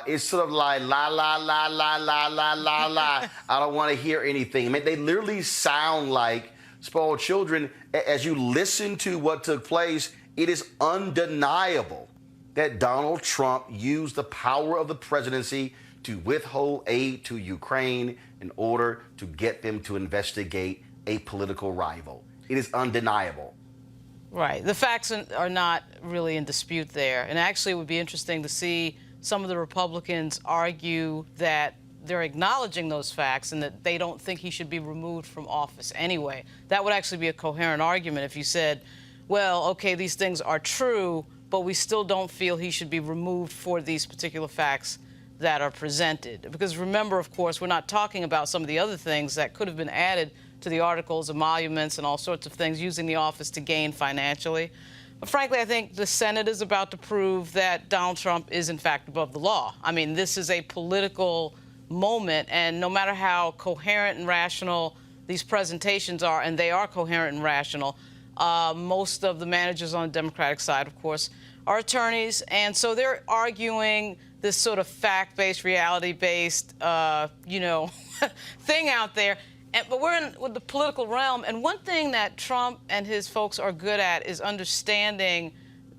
It's sort of like la, la, la, la, la, la, la, la. I don't want to hear anything. I mean, they literally sound like spoiled children. As you listen to what took place, it is undeniable that Donald Trump used the power of the presidency to withhold aid to Ukraine in order to get them to investigate a political rival. It is undeniable. Right. The facts are not really in dispute there. And actually, it would be interesting to see some of the Republicans argue that they're acknowledging those facts and that they don't think he should be removed from office anyway. That would actually be a coherent argument if you said, well, okay, these things are true, but we still don't feel he should be removed for these particular facts that are presented. Because remember, of course, we're not talking about some of the other things that could have been added to the articles, emoluments, and all sorts of things, using the office to gain financially. But frankly, I think the Senate is about to prove that Donald Trump is, in fact, above the law. I mean, this is a political moment, and no matter how coherent and rational these presentations are, and they are coherent and rational, most of the managers on the Democratic side, of course, are attorneys, and so they're arguing this sort of fact-based, reality-based, thing out there. But we're in with the political realm, and one thing that Trump and his folks are good at is understanding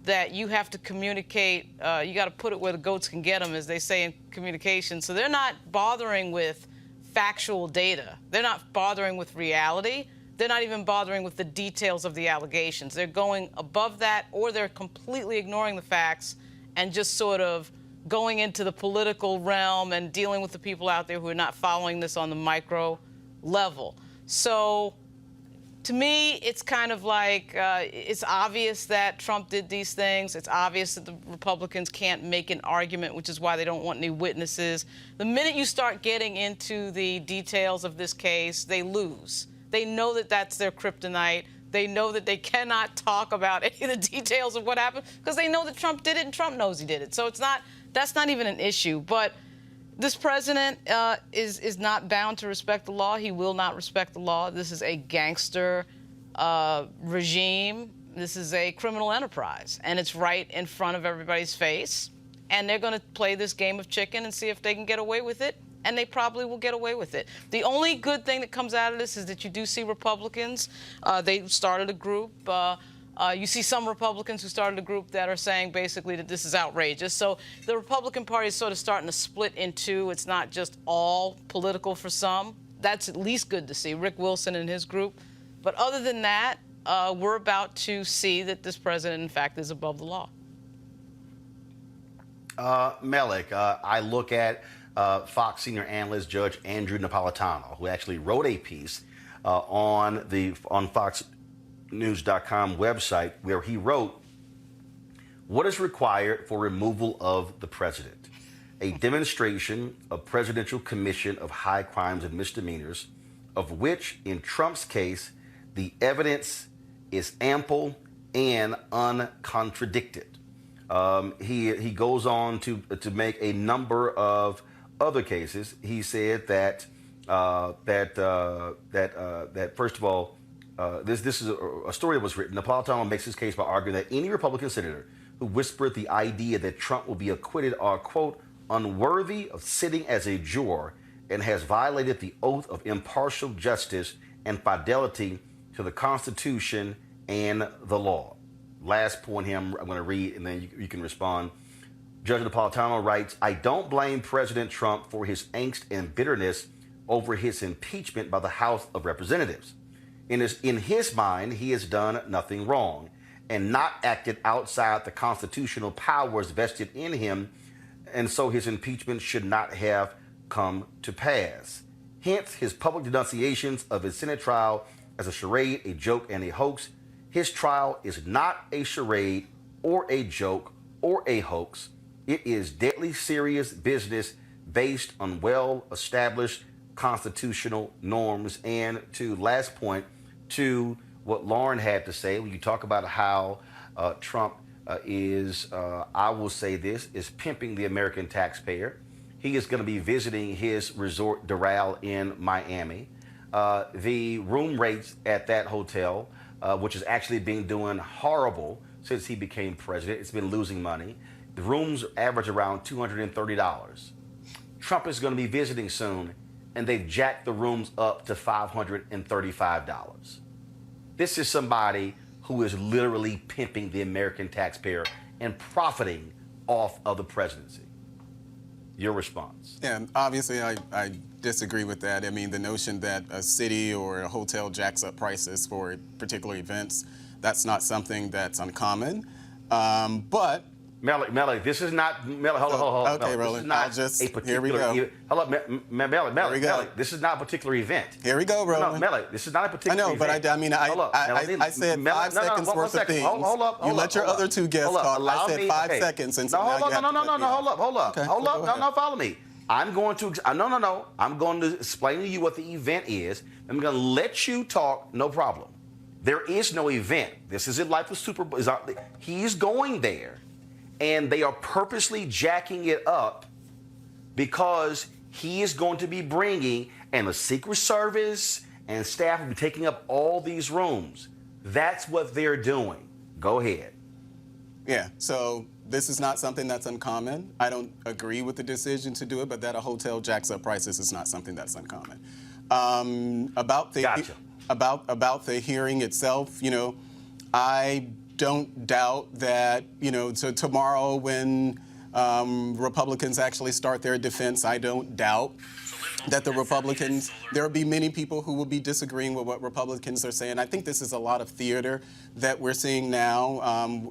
that you have to communicate. You got to put it where the goats can get them, as they say in communication. So they're not bothering with factual data. They're not bothering with reality. They're not even bothering with the details of the allegations. They're going above that, or they're completely ignoring the facts and just sort of going into the political realm and dealing with the people out there who are not following this on the micro level. So to me, it's kind of like it's obvious that Trump did these things. It's obvious that the Republicans can't make an argument, which is why they don't want any witnesses. The minute you start getting into the details of this case, they lose. They know that that's their kryptonite. They know that they cannot talk about any of the details of what happened because they know that Trump did it and Trump knows he did it. So that's not even an issue. But this president is not bound to respect the law. He will not respect the law. This is a gangster regime. This is a criminal enterprise. And it's right in front of everybody's face. And they're going to play this game of chicken and see if they can get away with it. And they probably will get away with it. The only good thing that comes out of this is that you do see Republicans. They started a group You see some Republicans who started a group that are saying basically that this is outrageous. So the Republican Party is sort of starting to split in two. It's not just all political for some. That's at least good to see, Rick Wilson and his group. But other than that, we're about to see that this president, in fact, is above the law. Melik, I look at Fox senior analyst Judge Andrew Napolitano, who actually wrote a piece on FoxNews.com website where he wrote, "What is required for removal of the president? A demonstration of Presidential Commission of High Crimes and Misdemeanors, of which, in Trump's case, the evidence is ample and uncontradicted." He goes on to make a number of other cases. He said that first of all, this is a story that was written. Napolitano makes his case by arguing that any Republican senator who whispered the idea that Trump will be acquitted are, quote, unworthy of sitting as a juror and has violated the oath of impartial justice and fidelity to the Constitution and the law. Last point here I'm going to read, and then you can respond. Judge Napolitano writes, "I don't blame President Trump for his angst and bitterness over his impeachment by the House of Representatives. In his mind, he has done nothing wrong and not acted outside the constitutional powers vested in him, and so his impeachment should not have come to pass. Hence, his public denunciations of his Senate trial as a charade, a joke, and a hoax. His trial is not a charade or a joke or a hoax. It is deadly serious business based on well-established constitutional norms." And to last point, to what Lauren had to say, when you talk about how Trump is, I will say this, is pimping the American taxpayer. He is going to be visiting his resort Doral in Miami. The room rates at that hotel, which is actually been doing horrible since he became president. It's been losing money. The rooms average around $230. Trump is going to be visiting soon, and they've jacked the rooms up to $535. This is somebody who is literally pimping the American taxpayer and profiting off of the presidency. Your response? Yeah, obviously I disagree with that. I mean, the notion that a city or a hotel jacks up prices for particular events, that's not something that's uncommon. But Melik, this is not Melik. Hold on. Okay, Roland. Here we go. Hold up, Melik. This is not a particular event. Here we go, Roland. No, Melik, this is not a particular event. I know, but I said 5 seconds worth of things. Hold up. You let your other two guests talk. I said 5 seconds, and so now you have to let me hold up. Okay, Hold up. No, follow me. I'm going to I'm going to explain to you what the event is. I'm going to let you talk. No problem. There is no event. This isn't like the Super Bowl. He's going there. And they are purposely jacking it up because he is going to be bringing, and the Secret Service and staff will be taking up all these rooms. That's what they're doing. Go ahead. Yeah, so this is not something that's uncommon. I don't agree with the decision to do it, but that a hotel jacks up prices is not something that's uncommon. About the hearing itself, I don't doubt that, so tomorrow when Republicans actually start their defense, I don't doubt that the Republicans, there will be many people who will be disagreeing with what Republicans are saying. I think this is a lot of theater that we're seeing now.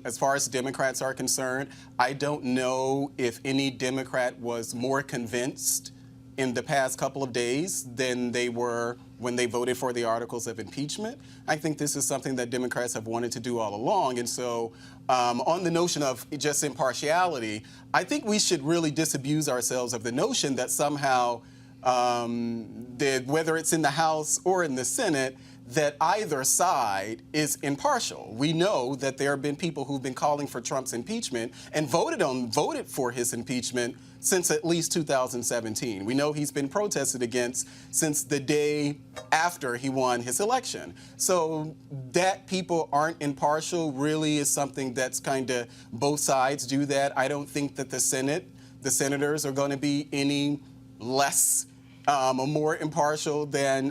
As far as Democrats are concerned, I don't know if any Democrat was more convinced in the past couple of days than they were when they voted for the articles of impeachment. I think this is something that Democrats have wanted to do all along. And so on the notion of just impartiality, I think we should really disabuse ourselves of the notion that somehow, whether it's in the House or in the Senate, that either side is impartial. We know that there have been people who've been calling for Trump's impeachment and voted for his impeachment since at least 2017. We know he's been protested against since the day after he won his election. So that people aren't impartial really is something that's kind of both sides do that. I don't think that the senators are going to be any less are more impartial than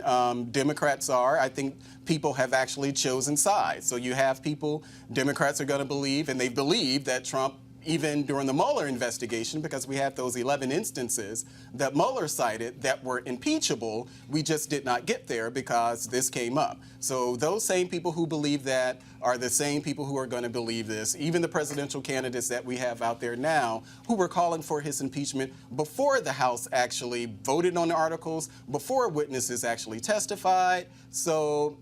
Democrats are. I think people have actually chosen sides. So you have people, Democrats are going to believe, and they believe that Trump, even during the Mueller investigation, because we had those 11 instances that Mueller cited that were impeachable, we just did not get there because this came up. So those same people who believe that are the same people who are going to believe this. Even the presidential candidates that we have out there now who were calling for his impeachment before the House actually voted on the articles, before witnesses actually testified. So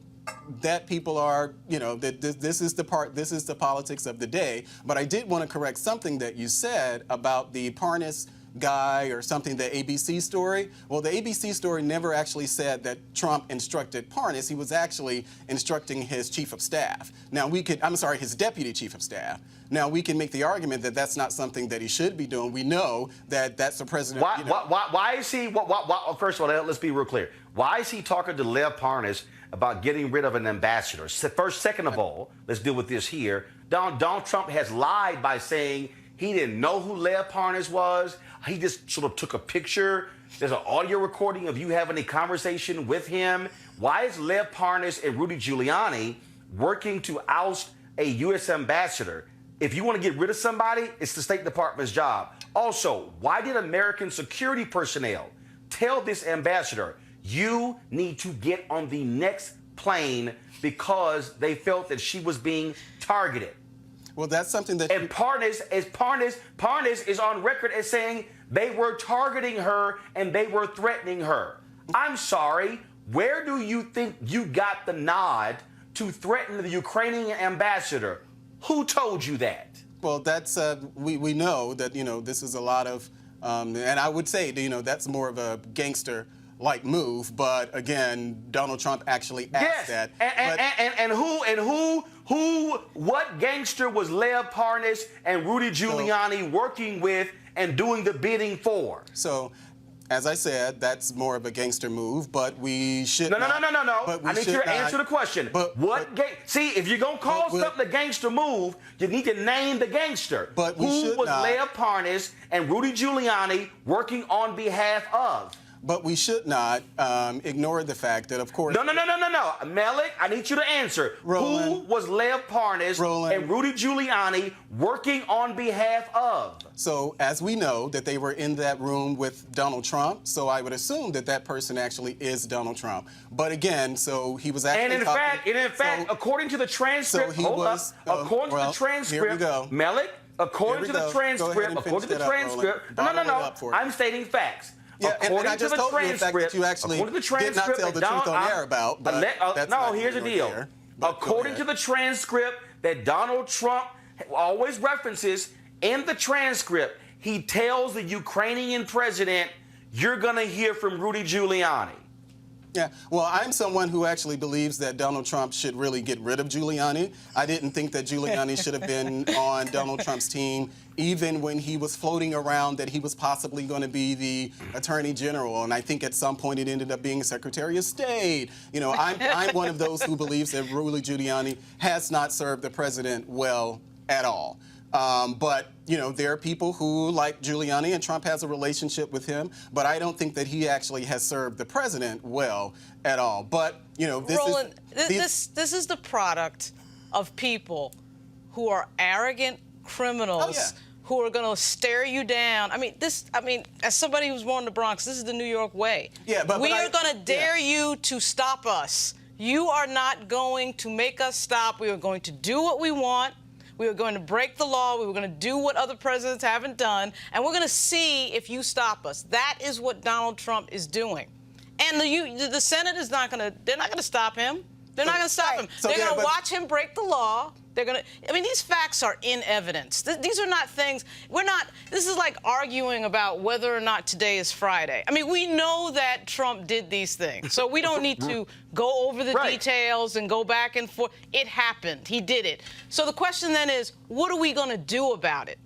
that people are, you know, that this is the politics of the day. But I did want to correct something that you said about the Parnas guy or something, the ABC story. Well, the ABC story never actually said that Trump instructed Parnas. He was actually instructing his chief of staff. Now his deputy chief of staff. Now we can make the argument that that's not something that he should be doing. We know that that's the president. Why is he? First of all, let's be real clear. Why is he talking to Lev Parnas about getting rid of an ambassador? Second of all, let's deal with this here. Donald Trump has lied by saying he didn't know who Lev Parnas was. He just sort of took a picture. There's an audio recording of you having a conversation with him. Why is Lev Parnas and Rudy Giuliani working to oust a U.S. ambassador? If you want to get rid of somebody, it's the State Department's job. Also, why did American security personnel tell this ambassador, you need to get on the next plane because they felt that she was being targeted? Well, that's something that... And Parnas is on record as saying they were targeting her and they were threatening her. I'm sorry, where do you think you got the nod to threaten the Ukrainian ambassador? Who told you that? Well, that's we know that, you know, this is a lot of, and I would say, you know, that's more of a gangster-like move. But again, Donald Trump actually asked that. What gangster was Lev Parnas and Rudy Giuliani working with and doing the bidding for? So, as I said, that's more of a gangster move, but we should No. I need you to answer the question. See, if you're going to call something a gangster move, you need to name the gangster. But who was Lev Parnas and Rudy Giuliani working on behalf of? But we should not ignore the fact that, of course... No. Malik, I need you to answer. Roland, who was Lev Parnas and Rudy Giuliani working on behalf of? So, as we know, that they were in that room with Donald Trump, so I would assume that that person actually is Donald Trump. But again, so he was actually And in fact, according to the transcript... So he was... according to the transcript... Here we go. Malik, according to the transcript... No. I'm stating facts. Yeah, and I just told you the fact that you actually did not tell the truth on air about, but here's the deal. According to the transcript that Donald Trump always references in the transcript, he tells the Ukrainian president, you're going to hear from Rudy Giuliani. Yeah, well, I'm someone who actually believes that Donald Trump should really get rid of Giuliani. I didn't think that Giuliani should have been on Donald Trump's team, even when he was floating around that he was possibly going to be the Attorney General. And I think at some point it ended up being Secretary of State. You know, I'm one of those who believes that Rudy Giuliani has not served the president well at all. But, you know, there are people who like Giuliani, and Trump has a relationship with him, but I don't think that he actually has served the president well at all. But, you know, Roland, this is the product of people who are arrogant criminals who are going to stare you down. I mean, as somebody who's born in the Bronx, this is the New York way. Yeah, but we are going to dare you to stop us. You are not going to make us stop. We are going to do what we want. We were going to break the law. We were going to do what other presidents haven't done. And we're going to see if you stop us. That is what Donald Trump is doing. And the Senate is not going to, they're not going to stop him. They're not going to stop him. They're going to watch him break the law. They're going to, I mean, these facts are in evidence. These are not things, this is like arguing about whether or not today is Friday. I mean, we know that Trump did these things. So we don't need to go over the details and go back and forth. It happened. He did it. So the question then is, what are we going to do about it?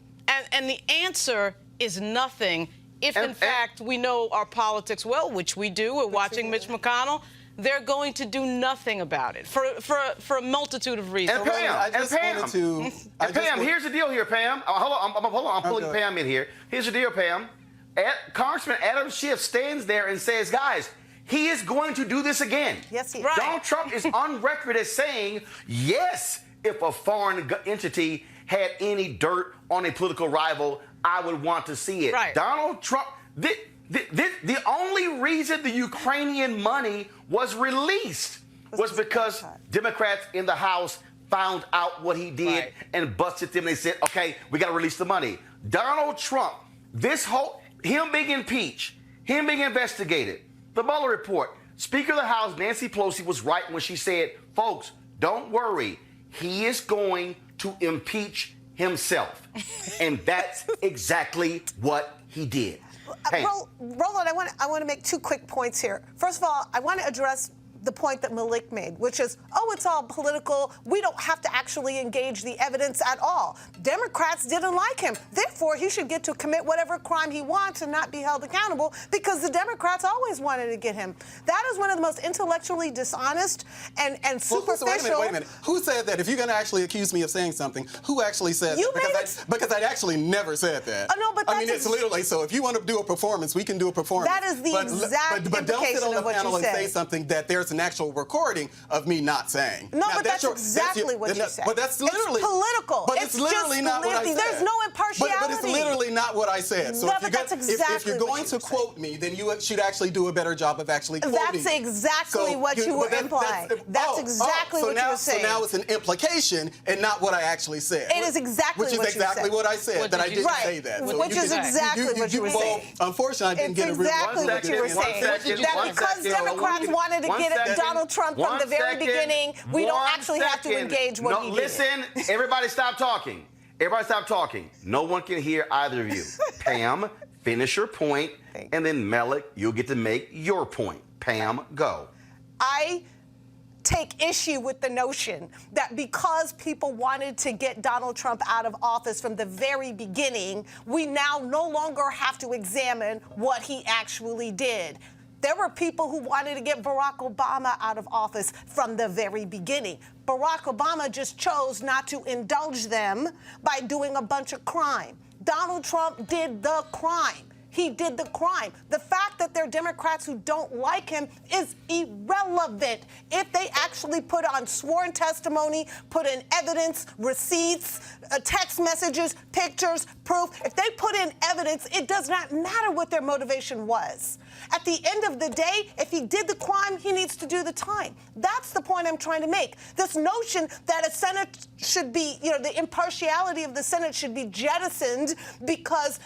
And the answer is nothing if, in fact, we know our politics well, which we do. We're watching Mitch McConnell. They're going to do nothing about it for a multitude of reasons. And Pam, here's the deal here, Pam. Hold on, I'm pulling Pam in here. Here's the deal, Pam. Congressman Adam Schiff stands there and says, guys, he is going to do this again. Yes, he is. Right. Donald Trump is on record as saying, yes, if a foreign entity had any dirt on a political rival, I would want to see it. Right. Donald Trump, the only reason the Ukrainian money was released was because Democrats in the House found out what he did and busted them. They said, okay, we got to release the money. Donald Trump, him being impeached, him being investigated, the Mueller report, Speaker of the House Nancy Pelosi was right when she said, folks, don't worry, he is going to impeach himself. And that's exactly what he did. Hey. Roland, I want to make 2 quick points here. First of all, I want to address the point that Malik made, which is, oh, it's all political. We don't have to actually engage the evidence at all. Democrats didn't like him. Therefore, he should get to commit whatever crime he wants and not be held accountable because the Democrats always wanted to get him. That is one of the most intellectually dishonest and superficial. Wait a minute. Who said that? If you're going to actually accuse me of saying something, who actually said that? Because I actually never said that. Oh, no, but I mean, it's literally, so if you want to do a performance, we can do a performance. That is the exact but don't sit on the panel and say said. something that there's an actual recording of me not saying. No, but that's exactly what you said. But that's literally... It's political. But it's literally not what I said. There's no impartiality. But it's literally not what I said. So no, if you're going to quote me, then you should actually do a better job of actually quoting me. That's exactly what you were implying. That's exactly what you were saying. So now it's an implication and not what I actually said. It is exactly what you said. Which is exactly what I said, that I didn't say that. Which is exactly what you were saying. Unfortunately, I didn't get it. It's exactly what you were saying. That because Democrats wanted to get at Donald Trump from the very beginning, we don't actually have to engage what he did. Listen, everybody stop talking. Everybody stop talking. No one can hear either of you. Pam, finish your point, and then Malik, you'll get to make your point. Pam, go. I take issue with the notion that because people wanted to get Donald Trump out of office from the very beginning, we now no longer have to examine what he actually did. There were people who wanted to get Barack Obama out of office from the very beginning. Barack Obama just chose not to indulge them by doing a bunch of crime. Donald Trump did the crime. He did the crime. The fact that there are Democrats who don't like him is irrelevant. If they actually put on sworn testimony, put in evidence, receipts, text messages, pictures, proof, if they put in evidence, it does not matter what their motivation was. At the end of the day, if he did the crime, he needs to do the time. That's the point I'm trying to make. This notion that a Senate should be, the impartiality of the Senate should be jettisoned because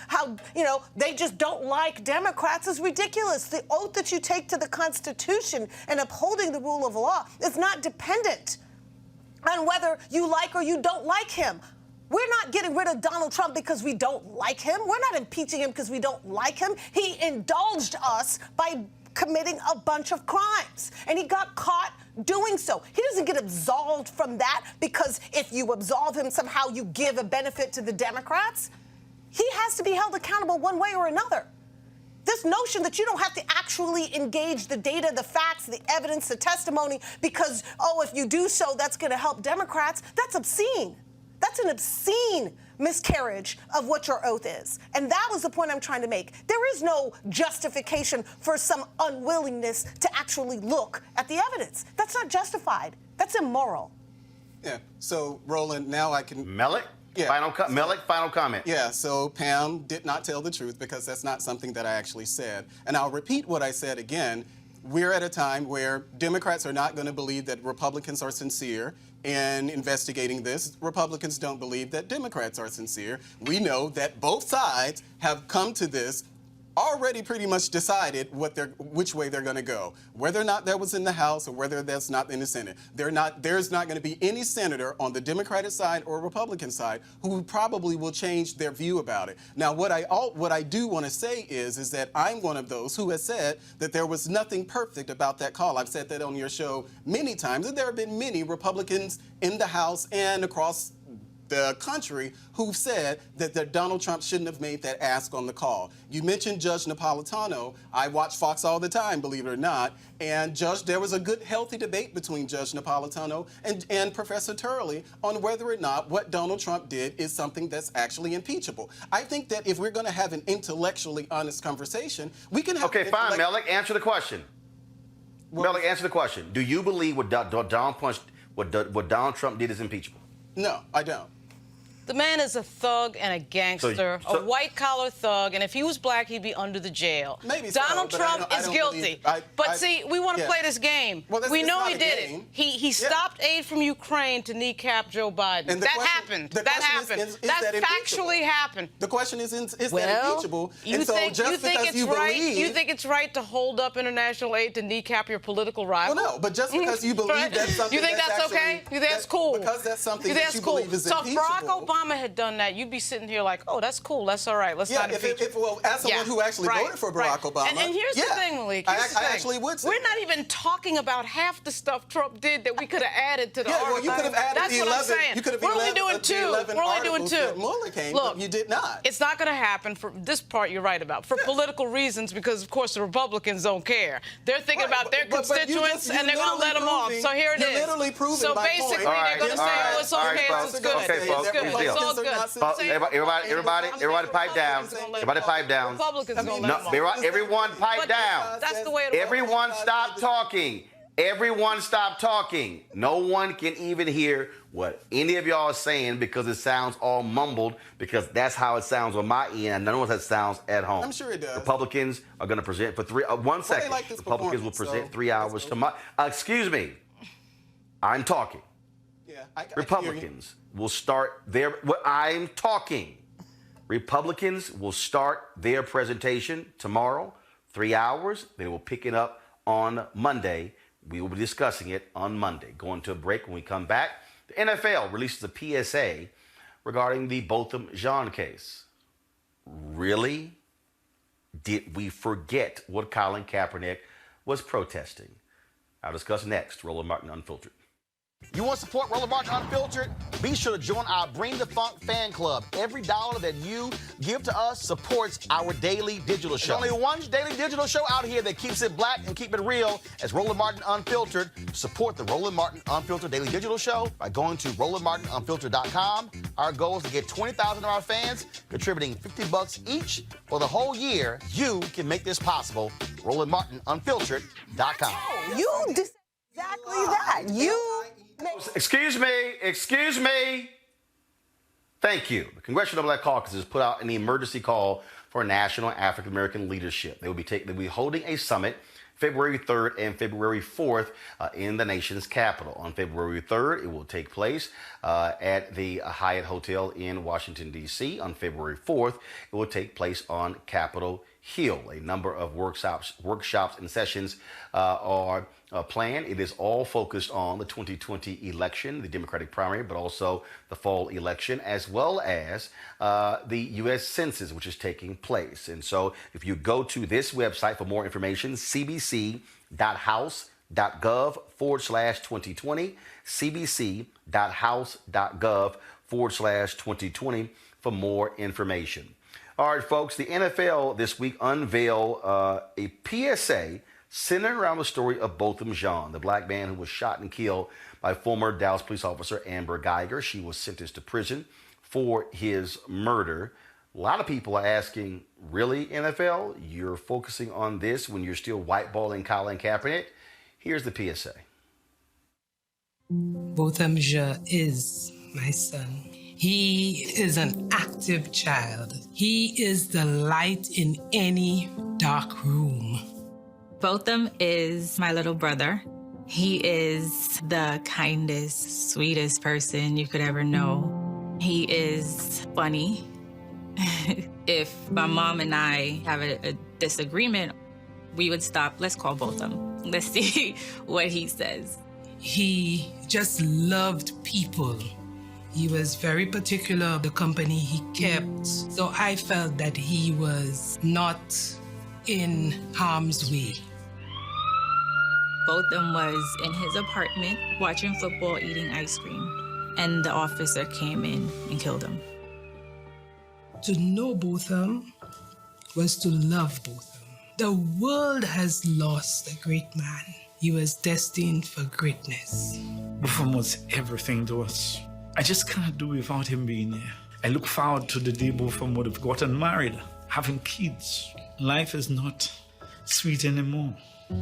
they just don't like Democrats is ridiculous. The oath that you take to the Constitution and upholding the rule of law is not dependent on whether you like or you don't like him. We're not getting rid of Donald Trump because we don't like him. We're not impeaching him because we don't like him. He indulged us by committing a bunch of crimes, and he got caught doing so. He doesn't get absolved from that because if you absolve him, somehow you give a benefit to the Democrats. He has to be held accountable one way or another. This notion that you don't have to actually engage the data, the facts, the evidence, the testimony, because, if you do so, that's going to help Democrats, that's obscene. That's an obscene miscarriage of what your oath is. And that was the point I'm trying to make. There is no justification for some unwillingness to actually look at the evidence. That's not justified. That's immoral. Yeah. So, Roland, now I can... Malik? Yeah. Malik, final comment. Yeah, so Pam did not tell the truth because that's not something that I actually said. And I'll repeat what I said again. We're at a time where Democrats are not going to believe that Republicans are sincere in investigating this. Republicans don't believe that Democrats are sincere. We know that both sides have come to this already pretty much decided which way they're going to go. Whether or not that was in the House or whether that's not in the Senate. There's not going to be any senator on the Democratic side or Republican side who probably will change their view about it. Now, what I do want to say is that I'm one of those who has said that there was nothing perfect about that call. I've said that on your show many times, and there have been many Republicans in the House and across the country who've said that Donald Trump shouldn't have made that ask on the call. You mentioned Judge Napolitano. I watch Fox all the time, believe it or not, and there was a good, healthy debate between Judge Napolitano and Professor Turley on whether or not what Donald Trump did is something that's actually impeachable. I think that if we're going to have an intellectually honest conversation, we can have... Okay, fine, Melik, answer the question. Melik, answer the question. Do you believe what Donald Trump did is impeachable? No, I don't. The man is a thug and a gangster, a white-collar thug, and if he was black, he'd be under the jail. Maybe Donald so, Trump is guilty. See, we want to play this game. Well, we know he did it. He stopped aid from Ukraine to kneecap Joe Biden. That happened. That happened. That factually happened. The question is that impeachable? You think it's right to hold up international aid to kneecap your political rival? Well, no, but just because you believe that's something you think that's okay? You think that's cool? Because that's something that you believe is impeachable. So if Barack Obama had done that, you'd be sitting here like, oh, that's cool, that's all right. Let's not impeach him. As someone who actually voted for Barack Obama, and here's the thing, Malik. I actually would say we're not even talking about half the stuff Trump did that we could have added to the article. Well, you could have added that's the 11. That's what I'm saying. You could have we're only doing two. We're only doing two. Mueller came, Look, but you did not. It's not going to happen for this part. You're right about for political reasons because, of course, the Republicans don't care. They're thinking about their constituents and they're going to let them off. So here it is. You're literally proving so basically, they're going to say, "Oh, it's okay. It's good. It's all good." Everybody pipe down. Everybody pipe down. Republicans gonna let them off. Everyone pipe down. That's the way it works. Everyone stop talking. Everyone stop talking. No one can even hear what any of y'all are saying because it sounds all mumbled because that's how it sounds on my end and none of that sounds at home. I'm sure it does. Republicans are going to present for 1 second. Republicans will present 3 hours tomorrow. Excuse me. I'm talking. Yeah, Republicans will start their... I'm talking. Republicans will start their presentation tomorrow, 3 hours. They will pick it up on Monday. We will be discussing it on Monday. Going to a break. When we come back, the NFL releases a PSA regarding the Botham Jean case. Really? Did we forget what Colin Kaepernick was protesting? I'll discuss next. Roland Martin Unfiltered. You want to support Roland Martin Unfiltered? Be sure to join our Bring the Funk fan club. Every dollar that you give to us supports our daily digital show. There's only one daily digital show out here that keeps it black and keep it real as Roland Martin Unfiltered. Support the Roland Martin Unfiltered daily digital show by going to RolandMartinUnfiltered.com. Our goal is to get 20,000 of our fans contributing $50 each for the whole year. You can make this possible. RolandMartinUnfiltered.com. You did exactly that. Excuse me. Thank you. The Congressional Black Caucus has put out an emergency call for national African American leadership. They'll be holding a summit February 3rd and February 4th in the nation's capital. On February 3rd, it will take place at the Hyatt Hotel in Washington, D.C. On February 4th, it will take place on Capitol Hill. A number of workshops and sessions are planned. It is all focused on the 2020 election, the Democratic primary, but also the fall election, as well as the U.S. Census, which is taking place. And so if you go to this website for more information, cbc.house.gov/2020, cbc.house.gov/2020 for more information. All right, folks, the NFL this week unveiled a PSA centered around the story of Botham Jean, the black man who was shot and killed by former Dallas police officer Amber Geiger. She was sentenced to prison for his murder. A lot of people are asking, really, NFL? You're focusing on this when you're still whiteballing Colin Kaepernick? Here's the PSA. Botham Jean is my son. He is an active child. He is the light in any dark room. Botham is my little brother. He is the kindest, sweetest person you could ever know. He is funny. If my mom and I have a disagreement, we would stop. Let's call Botham. Let's see what he says. He just loved people. He was very particular of the company he kept. So I felt that he was not in harm's way. Botham was in his apartment watching football, eating ice cream. and the officer came in and killed him. To know Botham was to love Botham. The world has lost a great man. He was destined for greatness. Botham was everything to us. I just can't do without him being there. I look forward to the day Botham would have gotten married, having kids. Life is not sweet anymore.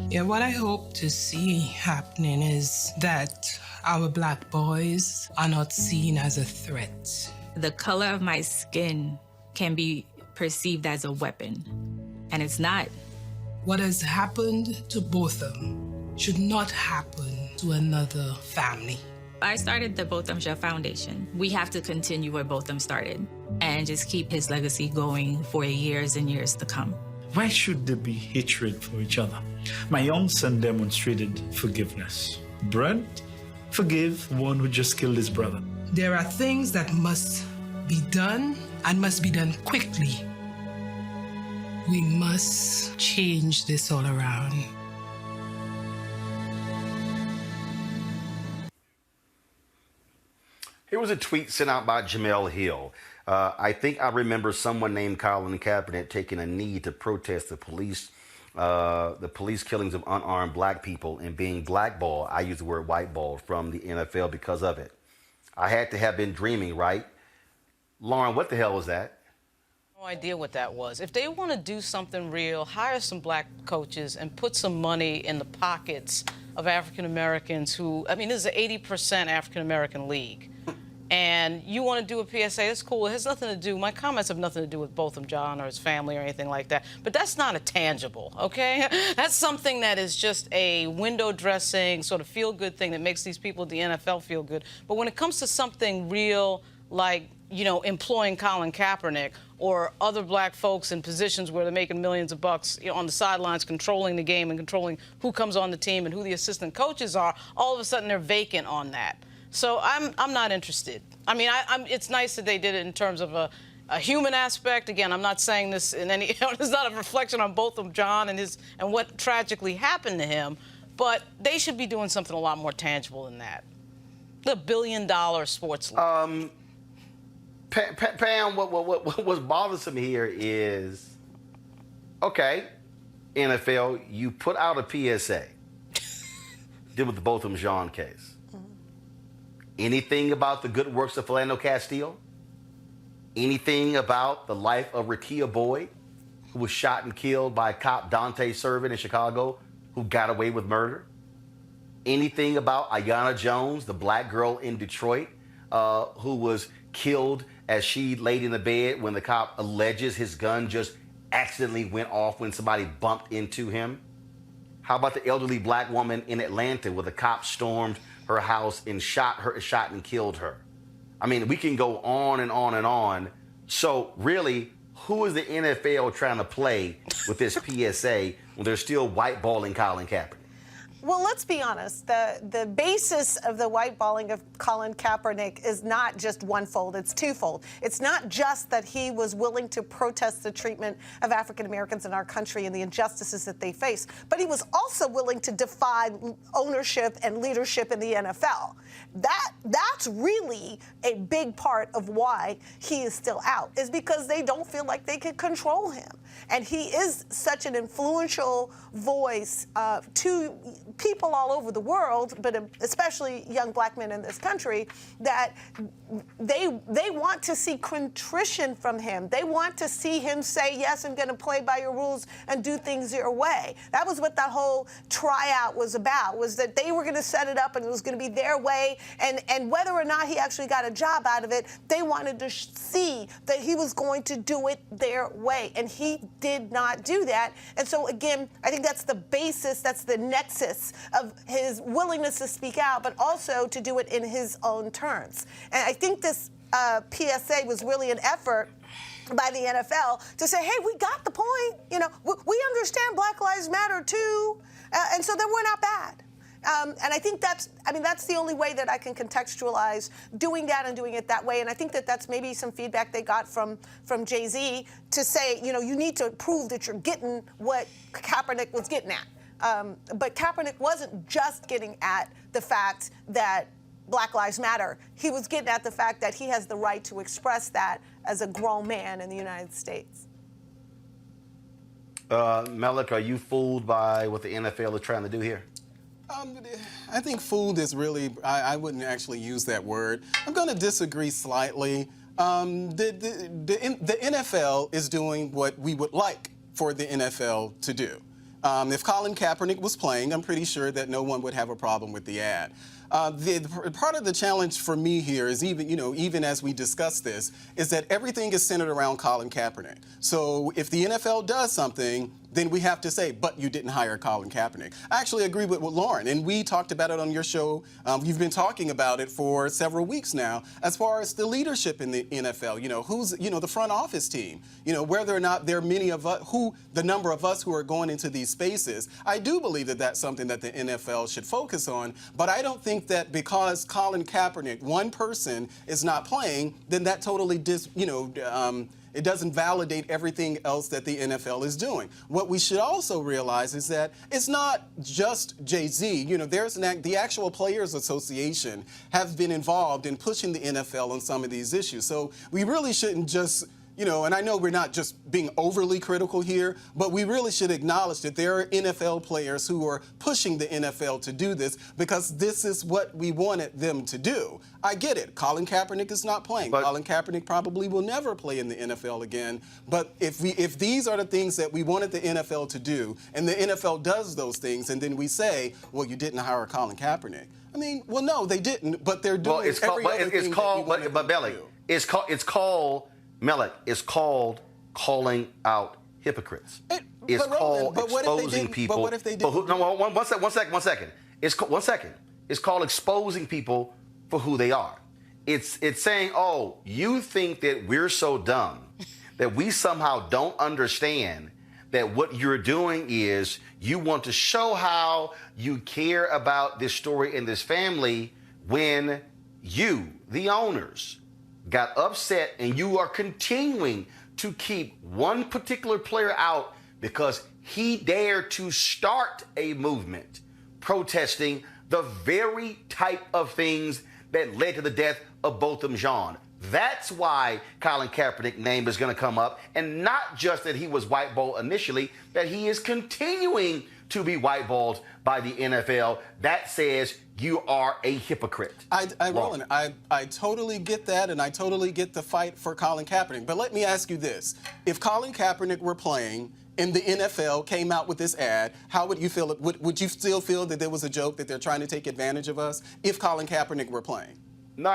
Yeah, what I hope to see happening is that our black boys are not seen as a threat. The color of my skin can be perceived as a weapon, and it's not. What has happened to Botham should not happen to another family. I started the Botham Jean Foundation. We have to continue where Botham started and just keep his legacy going for years and years to come. Why should there be hatred for each other? My young son demonstrated forgiveness. Brent, forgive one who just killed his brother. There are things that must be done and must be done quickly. We must change this all around. Here was a tweet sent out by Jamel Hill. I think I remember someone named Colin Kaepernick taking a knee to protest the police killings of unarmed black people and being blackballed. I use the word whiteballed from the NFL because of it. I had to have been dreaming, right? Lauren, what the hell was that? No idea what that was. If they want to do something real, hire some black coaches and put some money in the pockets of African Americans who, I mean, this is an 80% African American league. And you want to do a PSA, that's cool. It has nothing to do, my comments have nothing to do with Botham Jean or his family or anything like that. But that's not a tangible, okay? That's something that is just a window dressing, sort of feel-good thing that makes these people at the NFL feel good. But when it comes to something real, like, you know, employing Colin Kaepernick or other black folks in positions where they're making millions of bucks, you know, on the sidelines, controlling the game and controlling who comes on the team and who the assistant coaches are, all of a sudden they're vacant on that. So I'm not interested. I mean, it's nice that they did it in terms of a human aspect. Again, I'm not saying this in any, it's not a reflection on Botham Jean and what tragically happened to him, but they should be doing something a lot more tangible than that. The $1 billion sports league. Pam, what's bothersome here is, okay, NFL, you put out a PSA, did with the Botham Jean case. Anything about the good works of Philando Castile? Anything about the life of Rekia Boyd, who was shot and killed by cop Dante Servin in Chicago, who got away with murder? Anything about Aiyana Jones, the black girl in Detroit, who was killed as she laid in the bed when the cop alleges his gun just accidentally went off when somebody bumped into him? How about the elderly black woman in Atlanta where the cop stormed her house and shot and killed her? I mean, we can go on and on and on. So really, who is the NFL trying to play with this PSA when they're still whiteballing Colin Kaepernick? Well, let's be honest. The basis of the whiteballing of Colin Kaepernick is not just one-fold, it's twofold. It's not just that he was willing to protest the treatment of African Americans in our country and the injustices that they face, but he was also willing to defy ownership and leadership in the NFL. That's really a big part of why he is still out, is because they don't feel like they can control him. And he is such an influential voice to people all over the world, but especially young black men in this country, that they want to see contrition from him. They want to see him say, yes, I'm going to play by your rules and do things your way. That was what that whole tryout was about, was that they were going to set it up and it was going to be their way. And whether or not he actually got a job out of it, they wanted to see that he was going to do it their way. And he did not do that. And so, again, I think that's the basis, that's the nexus of his willingness to speak out, but also to do it in his own terms. And I think this PSA was really an effort by the NFL to say, hey, we got the point. You know, we understand Black Lives Matter too, and so then we're not bad. And I think that's the only way that I can contextualize doing that and doing it that way. And I think that that's maybe some feedback they got from Jay-Z to say, you know, you need to prove that you're getting what Kaepernick was getting at. But Kaepernick wasn't just getting at the fact that Black Lives Matter. He was getting at the fact that he has the right to express that as a grown man in the United States. Malik, are you fooled by what the NFL is trying to do here? I think fooled is really, I wouldn't actually use that word. I'm going to disagree slightly. The NFL is doing what we would like for the NFL to do. If Colin Kaepernick was playing, I'm pretty sure that no one would have a problem with the ad. Part of the challenge for me here is even as we discuss this, is that everything is centered around Colin Kaepernick. So if the NFL does something, then we have to say, but you didn't hire Colin Kaepernick. I actually agree with Lauren, and we talked about it on your show. You've been talking about it for several weeks now, as far as the leadership in the NFL. Who's, the front office team, whether or not there are many of us, the number of us who are going into these spaces. I do believe that that's something that the NFL should focus on, but I don't think that because Colin Kaepernick, one person, is not playing, then that totally it doesn't validate everything else that the NFL is doing. What we should also realize is that it's not just Jay-Z. The actual Players Association have been involved in pushing the NFL on some of these issues. So we really shouldn't just, and I know we're not just being overly critical here, but we really should acknowledge that there are NFL players who are pushing the NFL to do this because this is what we wanted them to do. I get it. Colin Kaepernick is not playing. Colin Kaepernick probably will never play in the NFL again. But if these are the things that we wanted the NFL to do, and the NFL does those things, and then we say, well, you didn't hire Colin Kaepernick. I mean, well, no, they didn't, but they're doing It's called calling out hypocrites. It's called exposing people. But what if they did? One second. It's called exposing people for who they are. It's saying, oh, you think that we're so dumb that we somehow don't understand that what you're doing is you want to show how you care about this story and this family when you, the owners, got upset and you are continuing to keep one particular player out because he dared to start a movement protesting the very type of things that led to the death of Botham Jean. That's why Colin Kaepernick's name is going to come up, and not just that he was whiteballed initially, that he is continuing to be whiteballed by the NFL. That says you are a hypocrite. Roland, I totally get that, and I totally get the fight for Colin Kaepernick. But let me ask you this. If Colin Kaepernick were playing and the NFL came out with this ad, how would you feel? Would you still feel that there was a joke that they're trying to take advantage of us if Colin Kaepernick were playing? No,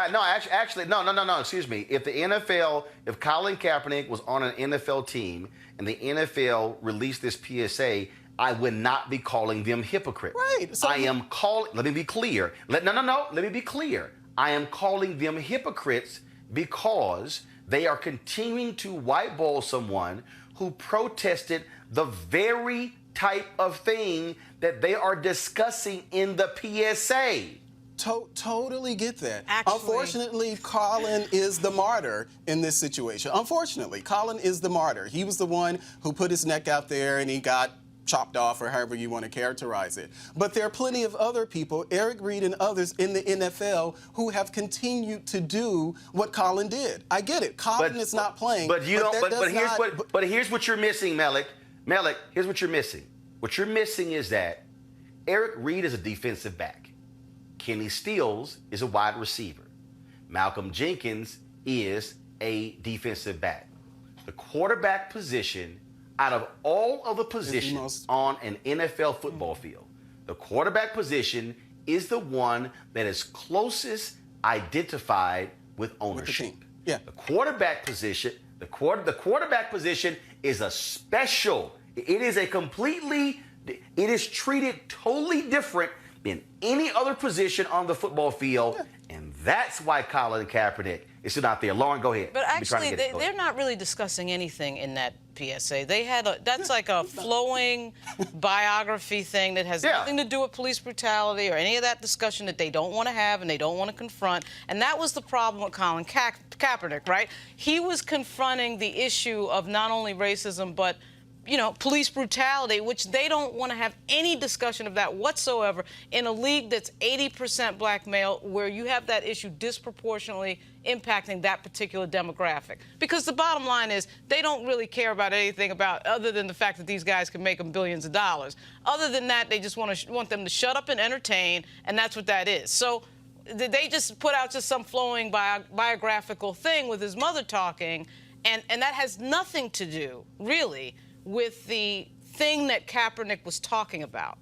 excuse me. If Colin Kaepernick was on an NFL team and the NFL released this PSA, I would not be calling them hypocrites. Right. So let me be clear. Let me be clear. I am calling them hypocrites because they are continuing to whiteball someone who protested the very type of thing that they are discussing in the PSA. Totally get that. Actually, unfortunately, Colin is the martyr in this situation. Unfortunately, Colin is the martyr. He was the one who put his neck out there and he got chopped off, or however you want to characterize it. But there are plenty of other people, Eric Reed and others in the NFL, who have continued to do what Colin did. I get it. Colin is not playing. But here's what you're missing, Malik. Malik, here's what you're missing. What you're missing is that Eric Reed is a defensive back. Kenny Stills is a wide receiver. Malcolm Jenkins is a defensive back. The quarterback position, out of all of the positions on an NFL football field, the quarterback position is the one that is closest identified with ownership. Yeah. The quarterback position, the quarterback position is a special. It is treated totally different than any other position on the football field, and that's why Colin Kaepernick is still out there. Lauren, go ahead. But actually, they're not really discussing anything in that PSA. They had that's like a flowing biography thing that has nothing to do with police brutality or any of that discussion that they don't want to have and they don't want to confront. And that was the problem with Colin Kaepernick, right? He was confronting the issue of not only racism, but police brutality, which they don't want to have any discussion of that whatsoever in a league that's 80% black male, where you have that issue disproportionately impacting that particular demographic. Because the bottom line is they don't really care about anything about other than the fact that these guys can make them billions of dollars. Other than that, they just want them to shut up and entertain, and that's what that is. So they just put out just some flowing biographical thing with his mother talking, and that has nothing to do, really, with the thing that Kaepernick was talking about.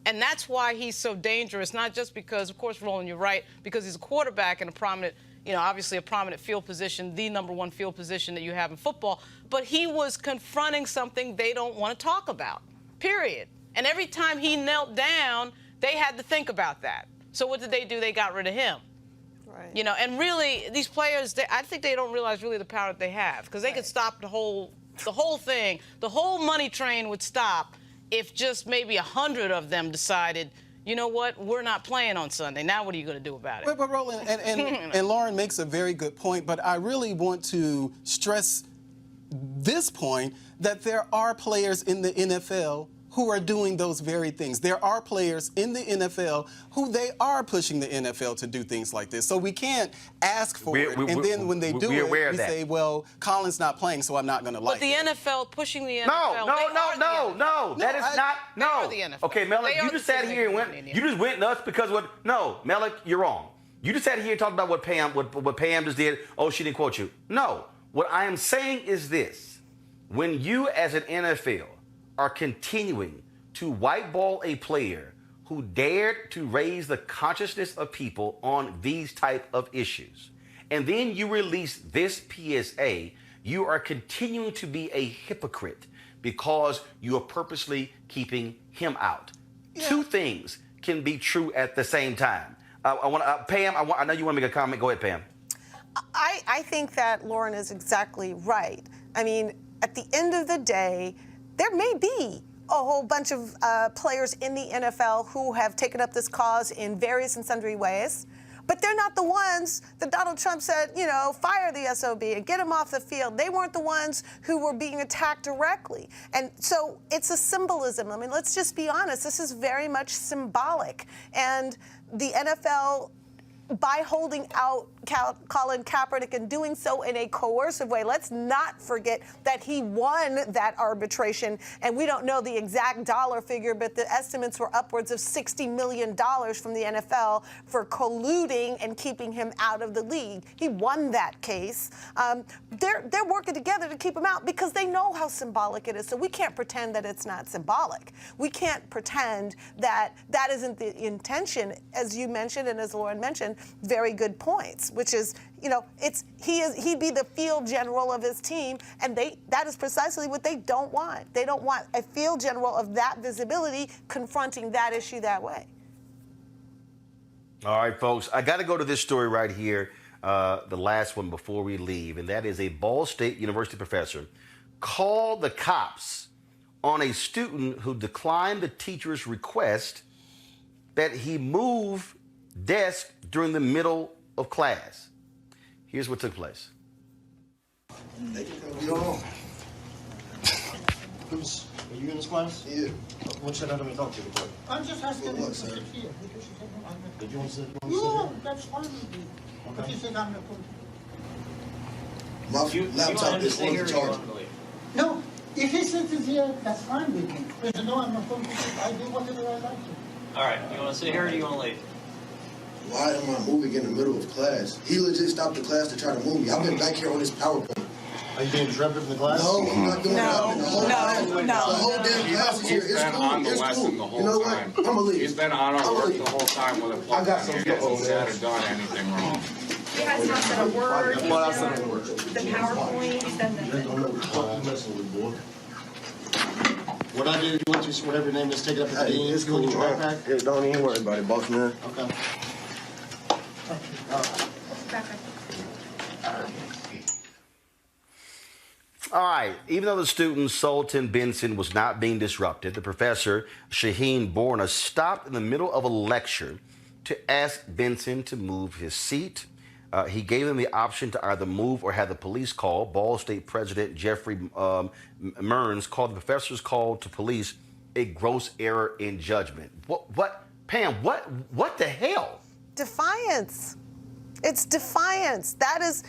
And that's why he's so dangerous, not just because, of course, Roland, you're right, because he's a quarterback in a prominent, obviously a prominent field position, the #1 field position that you have in football, but he was confronting something they don't want to talk about, period. And every time he knelt down, they had to think about that. So what did they do? They got rid of him. Right. And really, these players, I think they don't realize really the power that they have, because they could stop the whole thing. The whole money train would stop if just maybe 100 of them decided, you know what, we're not playing on Sunday. Now what are you going to do about it? But Roland, and Lauren makes a very good point, but I really want to stress this point, that there are players in the NFL who are doing those very things. There are players in the NFL who they are pushing the NFL to do things like this. So we can't ask for it, and then when they do it, we say, well, Colin's not playing, so I'm not going to like it. But the NFL pushing the NFL. No, that is not. No. The NFL. Okay, Melik, you just sat here and went. You just went nuts because what? No, Melik, you're wrong. You just sat here and talked about what Pam just did. Oh, she didn't quote you. No. What I am saying is this: when you, as an NFL, are continuing to whiteball a player who dared to raise the consciousness of people on these type of issues, and then you release this PSA, you are continuing to be a hypocrite because you are purposely keeping him out. Yeah. Two things can be true at the same time. Pam, I know you want to make a comment. Go ahead, Pam. I think that Lauren is exactly right. I mean, at the end of the day, there may be a whole bunch of players in the NFL who have taken up this cause in various and sundry ways, but they're not the ones that Donald Trump said, fire the SOB and get him off the field. They weren't the ones who were being attacked directly. And so it's a symbolism. I mean, let's just be honest. This is very much symbolic. And the NFL, by holding out Colin Kaepernick and doing so in a coercive way, let's not forget that he won that arbitration, and we don't know the exact dollar figure, but the estimates were upwards of $60 million from the NFL for colluding and keeping him out of the league. He won that case. They're working together to keep him out because they know how symbolic it is. So we can't pretend that it's not symbolic. We can't pretend that that isn't the intention, as you mentioned and as Lauren mentioned. Very good points. Which is, he'd be the field general of his team, and that is precisely what they don't want. They don't want a field general of that visibility confronting that issue that way. All right, folks, I got to go to this story right here, the last one before we leave, and that is a Ball State University professor called the cops on a student who declined the teacher's request that he move desk during the middle of class. Here's what took place. Yo. Are you in this class? Yeah. What should I let me talk to you about? I'm just asking you to sit here. Did you want to sit? No, that's fine with me. Okay. If you think I'm not going My laptop is on the charger. No, if he sits here, that's fine with me. Because no, I'm not going to sit. I do whatever I like to. All right, you want to sit here or do you want to leave? Why am I moving in the middle of class? He legit stopped the class to try to move me. I've been back here on this PowerPoint. Are you being disruptive in the class? No, I'm not doing nothing. The whole damn class is here. It's cool. It's cool. You know what? I'm gonna leave. He's been on our work the whole time with a plug. I got some stuff over there. He hasn't done anything wrong. You guys not said a word. The PowerPoint and the... What I do, you want to, whatever your name is, take it up at the dean. It's cool, man. Yeah, don't even worry about it, boss man. Okay. All right. Even though the student, Sultan Benson, was not being disrupted, the professor, Shaheen Borna, stopped in the middle of a lecture to ask Benson to move his seat. He gave them the option to either move or have the police call. Ball State President Jeffrey Mearns called the professor's call to police a gross error in judgment. What, Pam? What the hell? Defiance. It's defiance. That is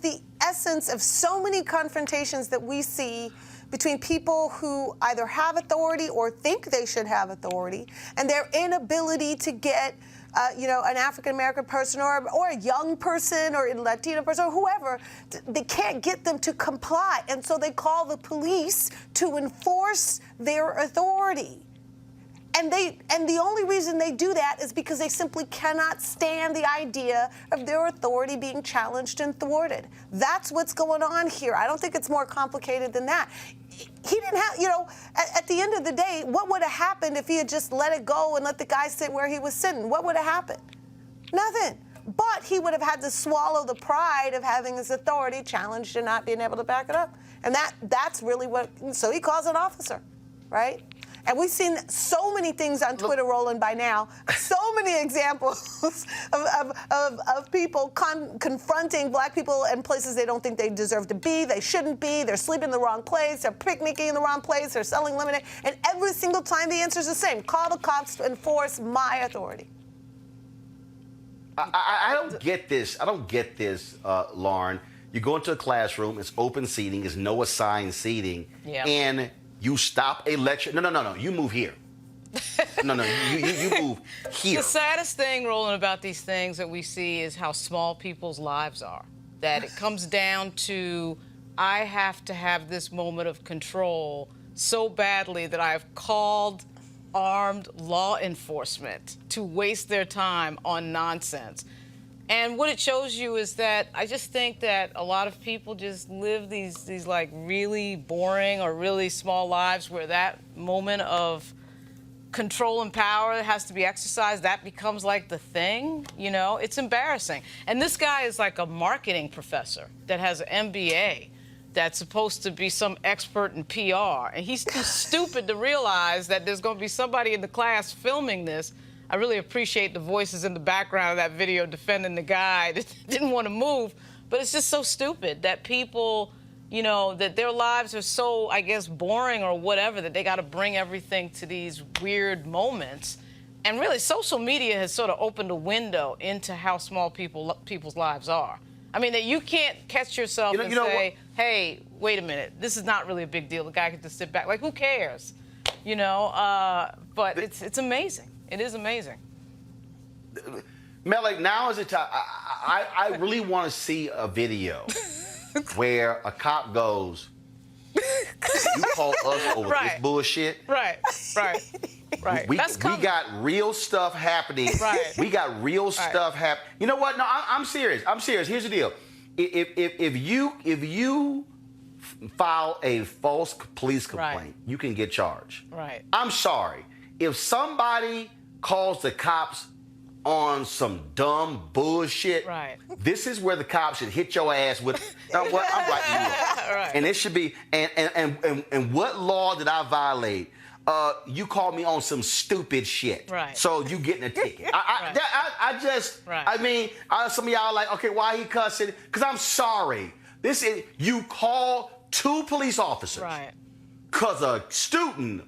the essence of so many confrontations that we see between people who either have authority or think they should have authority, and their inability to get an African-American person or a young person or a Latino person or whoever, they can't get them to comply. And so they call the police to enforce their authority. And the only reason they do that is because they simply cannot stand the idea of their authority being challenged and thwarted. That's what's going on here. I don't think it's more complicated than that. He didn't have, at the end of the day, what would have happened if he had just let it go and let the guy sit where he was sitting? What would have happened? Nothing. But he would have had to swallow the pride of having his authority challenged and not being able to back it up. And that's really so he calls an officer, right? And we've seen so many things on Twitter, Roland, by now. So many examples of people confronting black people in places they don't think they deserve to be, they shouldn't be, they're sleeping in the wrong place, they're picnicking in the wrong place, they're selling lemonade. And every single time the answer is the same. Call the cops to enforce my authority. I don't get this. I don't get this, Lauren. You go into a classroom, it's open seating, it's no assigned seating, and you stop a lecture. No. You move here. No. You move here. The saddest thing, Roland, about these things that we see is how small people's lives are. That it comes down to, I have to have this moment of control so badly that I've called armed law enforcement to waste their time on nonsense. And what it shows you is that I just think that a lot of people just live these like really boring or really small lives where that moment of control and power has to be exercised, that becomes like the thing, It's embarrassing. And this guy is like a marketing professor that has an MBA that's supposed to be some expert in PR. And he's too stupid to realize that there's going to be somebody in the class filming this. I really appreciate the voices in the background of that video defending the guy that didn't want to move. But it's just so stupid that people, that their lives are so, I guess, boring or whatever, that they got to bring everything to these weird moments. And really, social media has sort of opened a window into how small people's lives are. I mean, that you can't catch yourself and say, hey, wait a minute, this is not really a big deal. The guy can just sit back. Like, who cares? But it's amazing. It is amazing. Mel, now is the time. I really want to see a video where a cop goes, you call us over this bullshit. Right. We got real stuff happening. Right. We got real stuff happening. You know what? No, I'm serious. Here's the deal. If you file a false police complaint, you can get charged. Right. I'm sorry. If somebody calls the cops on some dumb bullshit, this is where the cops should hit your ass with. I'm writing you up. And it should be. And what law did I violate? You called me on some stupid shit. Right. So you getting a ticket. I mean, some of y'all are like, okay, why he cussing? Because I'm sorry. You call two police officers. Right. Because a student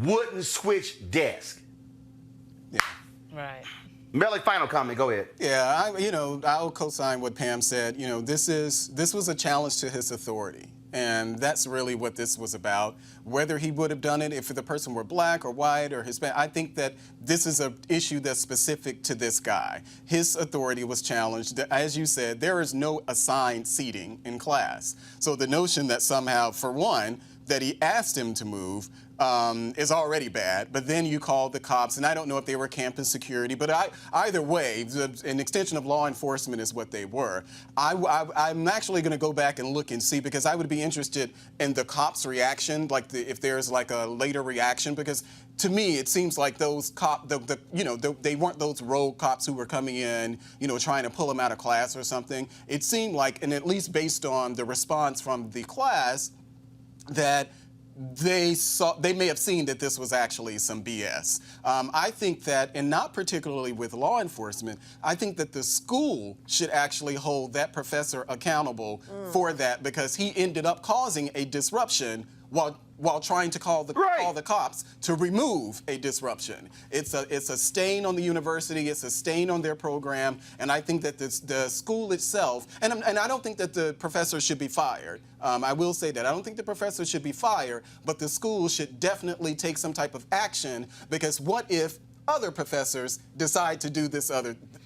wouldn't switch desk. Yeah. Right. Melik, final comment. Go ahead. Yeah, I'll co-sign what Pam said. This was a challenge to his authority. And that's really what this was about. Whether he would have done it if the person were black or white or Hispanic, I think that this is an issue that's specific to this guy. His authority was challenged. As you said, there is no assigned seating in class. So the notion that somehow, for one, that he asked him to move is already bad, but then you called the cops, and I don't know if they were campus security, but either way, an extension of law enforcement is what they were. I'm actually going to go back and look and see, because I would be interested in the cops' reaction, if there's like a later reaction, because to me it seems like those they weren't those rogue cops who were coming in, trying to pull him out of class or something. It seemed like, and at least based on the response from the class, that they may have seen that this was actually some BS. I think that, and not particularly with law enforcement, I think that the school should actually hold that professor accountable for that, because he ended up causing a disruption while trying to call the cops to remove a disruption. It's a stain on the university. It's a stain on their program. And I think that the school itself, and I don't think that the professor should be fired. I will say that. I don't think the professor should be fired, but the school should definitely take some type of action, because what if other professors decide to do this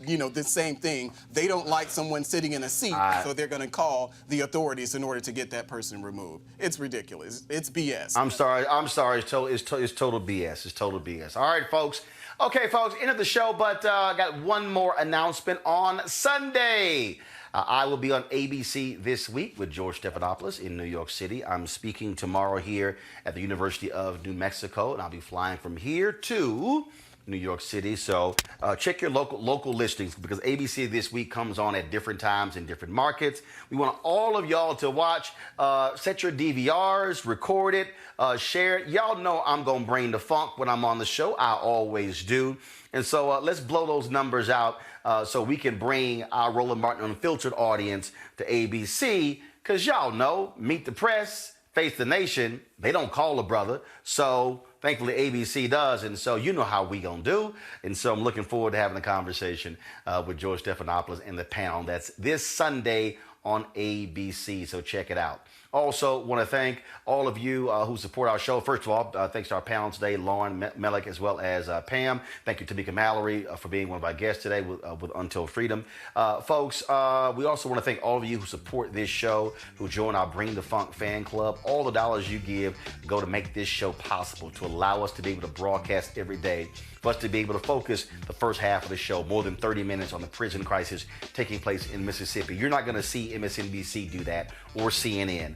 this same thing? They don't like someone sitting in a seat, so they're going to call the authorities in order to get that person removed. It's ridiculous. It's BS. I'm sorry. It's total BS. It's total BS. All right, folks. Okay, folks, end of the show, but I got one more announcement on Sunday. I will be on ABC this week with George Stephanopoulos in New York City. I'm speaking tomorrow here at the University of New Mexico, and I'll be flying from here to New York City. So check your local listings, because ABC this week comes on at different times in different markets. We want all of y'all to watch. Set your DVRs, record it, share it. Y'all know I'm going to bring the funk when I'm on the show. I always do. And so let's blow those numbers out so we can bring our Roland Martin Unfiltered audience to ABC, because y'all know, Meet the Press, Face the Nation, they don't call a brother. So thankfully, ABC does, and so you know how we gonna do. And so I'm looking forward to having a conversation with George Stephanopoulos and the panel. That's this Sunday on ABC, so check it out. Also, want to thank all of you who support our show. First of all, thanks to our panel today, Lauren Melick, as well as Pam. Thank you, Tamika Mallory, for being one of our guests today with Until Freedom. Folks, we also want to thank all of you who support this show, who join our Bring the Funk fan club. All the dollars you give go to make this show possible, to allow us to be able to broadcast every day, for us to be able to focus the first half of the show, more than 30 minutes on the prison crisis taking place in Mississippi. You're not going to see MSNBC do that, or CNN,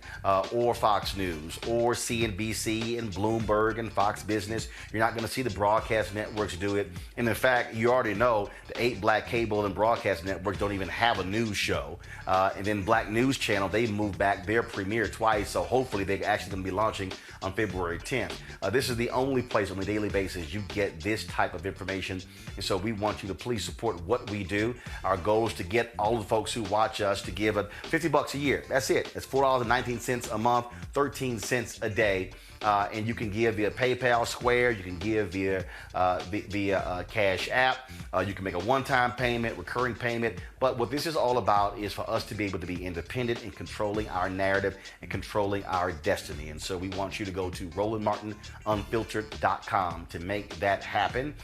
or Fox News, or CNBC and Bloomberg and Fox Business. You're not going to see the broadcast networks do it. And in fact, you already know the 8 black cable and broadcast networks don't even have a news show. And then Black News Channel, they moved back their premiere twice, so hopefully they're actually going to be launching on February 10th. This is the only place on a daily basis you get this type of information, and so we want you to please support what we do. Our goal is to get all the folks who watch us to give $50 a year. That's it. That's $4.19 a month, 13 cents a day. And you can give via PayPal, Square. You can give via Cash App. You can make a one-time payment, recurring payment. But what this is all about is for us to be able to be independent in controlling our narrative and controlling our destiny. And so we want you to go to RolandMartinUnfiltered.com to make that happen.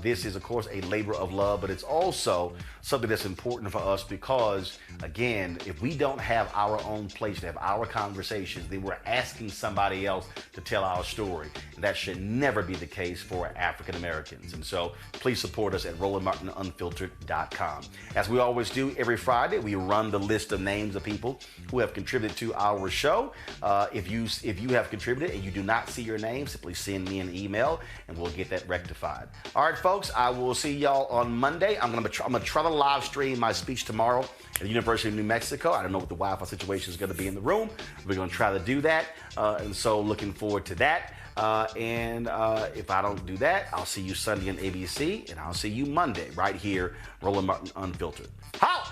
This is, of course, a labor of love, but it's also something that's important for us because, again, if we don't have our own place to have our conversations, then we're asking somebody else to tell our story. And that should never be the case for African Americans. And so please support us at RolandMartinUnfiltered.com. As we always do every Friday, we run the list of names of people who have contributed to our show. If you have contributed and you do not see your name, simply send me an email and we'll get that rectified. All right, folks, I will see y'all on Monday. I'm gonna try to live stream my speech tomorrow at the University of New Mexico. I don't know what the Wi-Fi situation is going to be in the room. We're going to try to do that, and so looking forward to that. And if I don't do that, I'll see you Sunday on ABC, and I'll see you Monday right here, Roland Martin Unfiltered. How?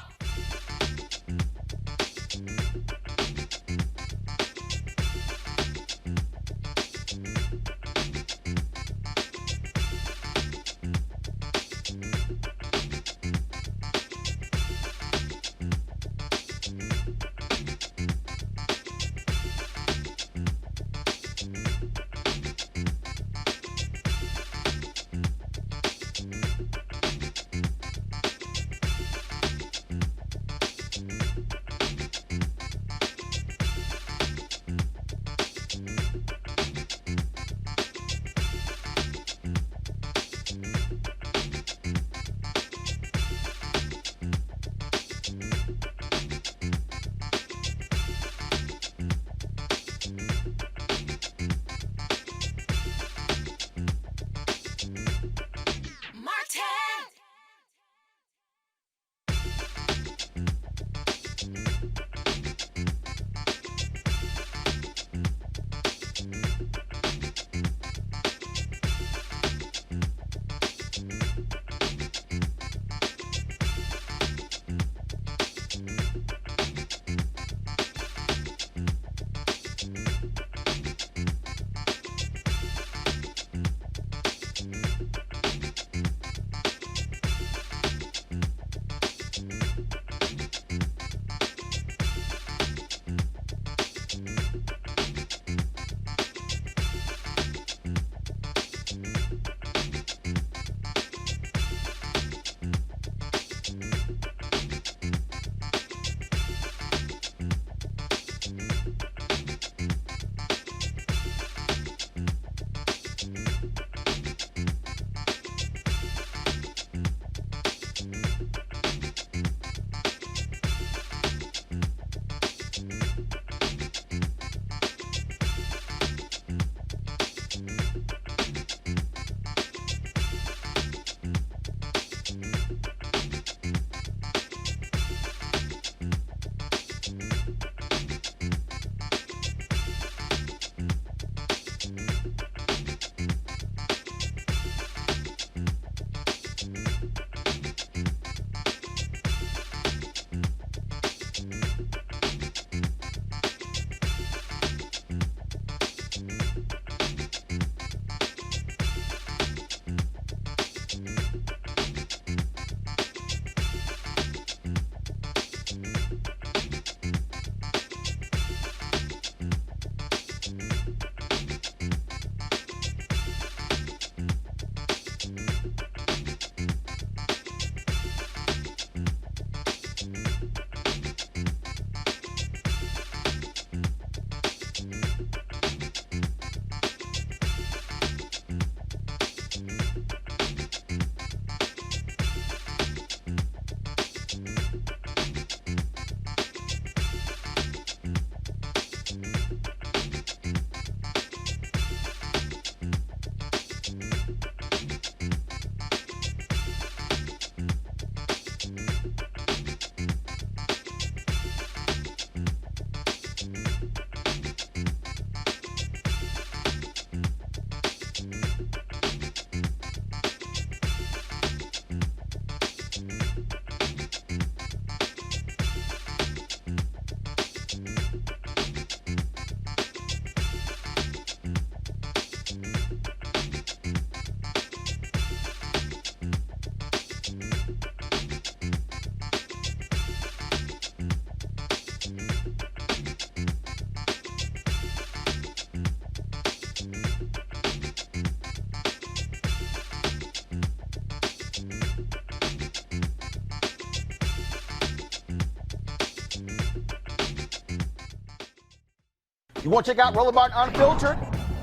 You want to check out Roland Martin Unfiltered?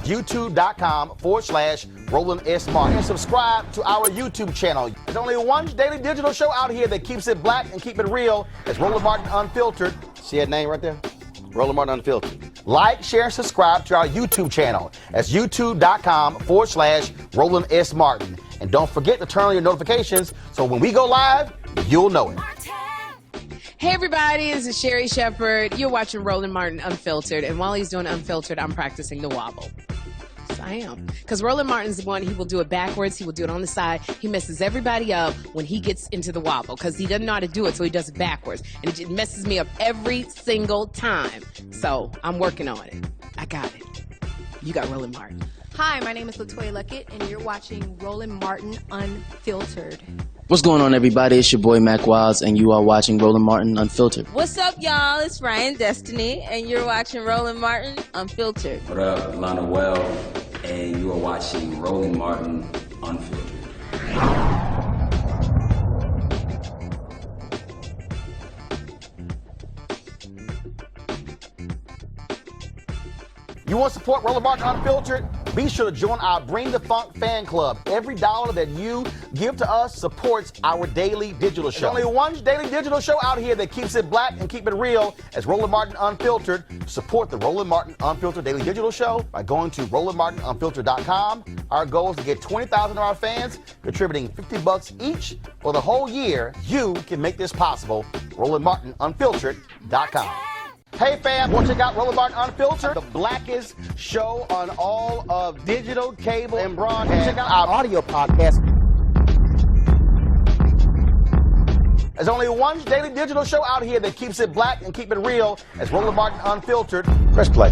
YouTube.com/Roland S. Martin. And subscribe to our YouTube channel. There's only one daily digital show out here that keeps it black and keep it real. It's Roland Martin Unfiltered. See that name right there? Roland Martin Unfiltered. Like, share, and subscribe to our YouTube channel. That's YouTube.com/Roland S. Martin. And don't forget to turn on your notifications so when we go live, you'll know it. Hey everybody, this is Sherry Shepherd. You're watching Roland Martin Unfiltered, and while he's doing Unfiltered, I'm practicing the wobble. Yes, I am. Because Roland Martin's the one, he will do it backwards, he will do it on the side. He messes everybody up when he gets into the wobble, because he doesn't know how to do it, so he does it backwards. And it just messes me up every single time. So I'm working on it. I got it. You got Roland Martin. Hi, my name is LaToya Luckett, and you're watching Roland Martin Unfiltered. What's going on, everybody? It's your boy Mac Wilds, and you are watching Roland Martin Unfiltered. What's up, y'all? It's Ryan Destiny, and you're watching Roland Martin Unfiltered. What up, Lana Well, and you are watching Roland Martin Unfiltered. You want to support Roland Martin Unfiltered? Be sure to join our Bring the Funk fan club. Every dollar that you give to us supports our daily digital show. There's only one daily digital show out here that keeps it black and keep it real. It's Roland Martin Unfiltered. Support the Roland Martin Unfiltered daily digital show by going to RolandMartinUnfiltered.com. Our goal is to get 20,000 of our fans contributing $50 each for the whole year. You can make this possible. RolandMartinUnfiltered.com. Hey fam, want to check out Roland Martin Unfiltered? The blackest show on all of digital, cable, and broadcast. Check out our audio podcast. There's only one daily digital show out here that keeps it black and keep it real. It's Roland Martin Unfiltered. Press play.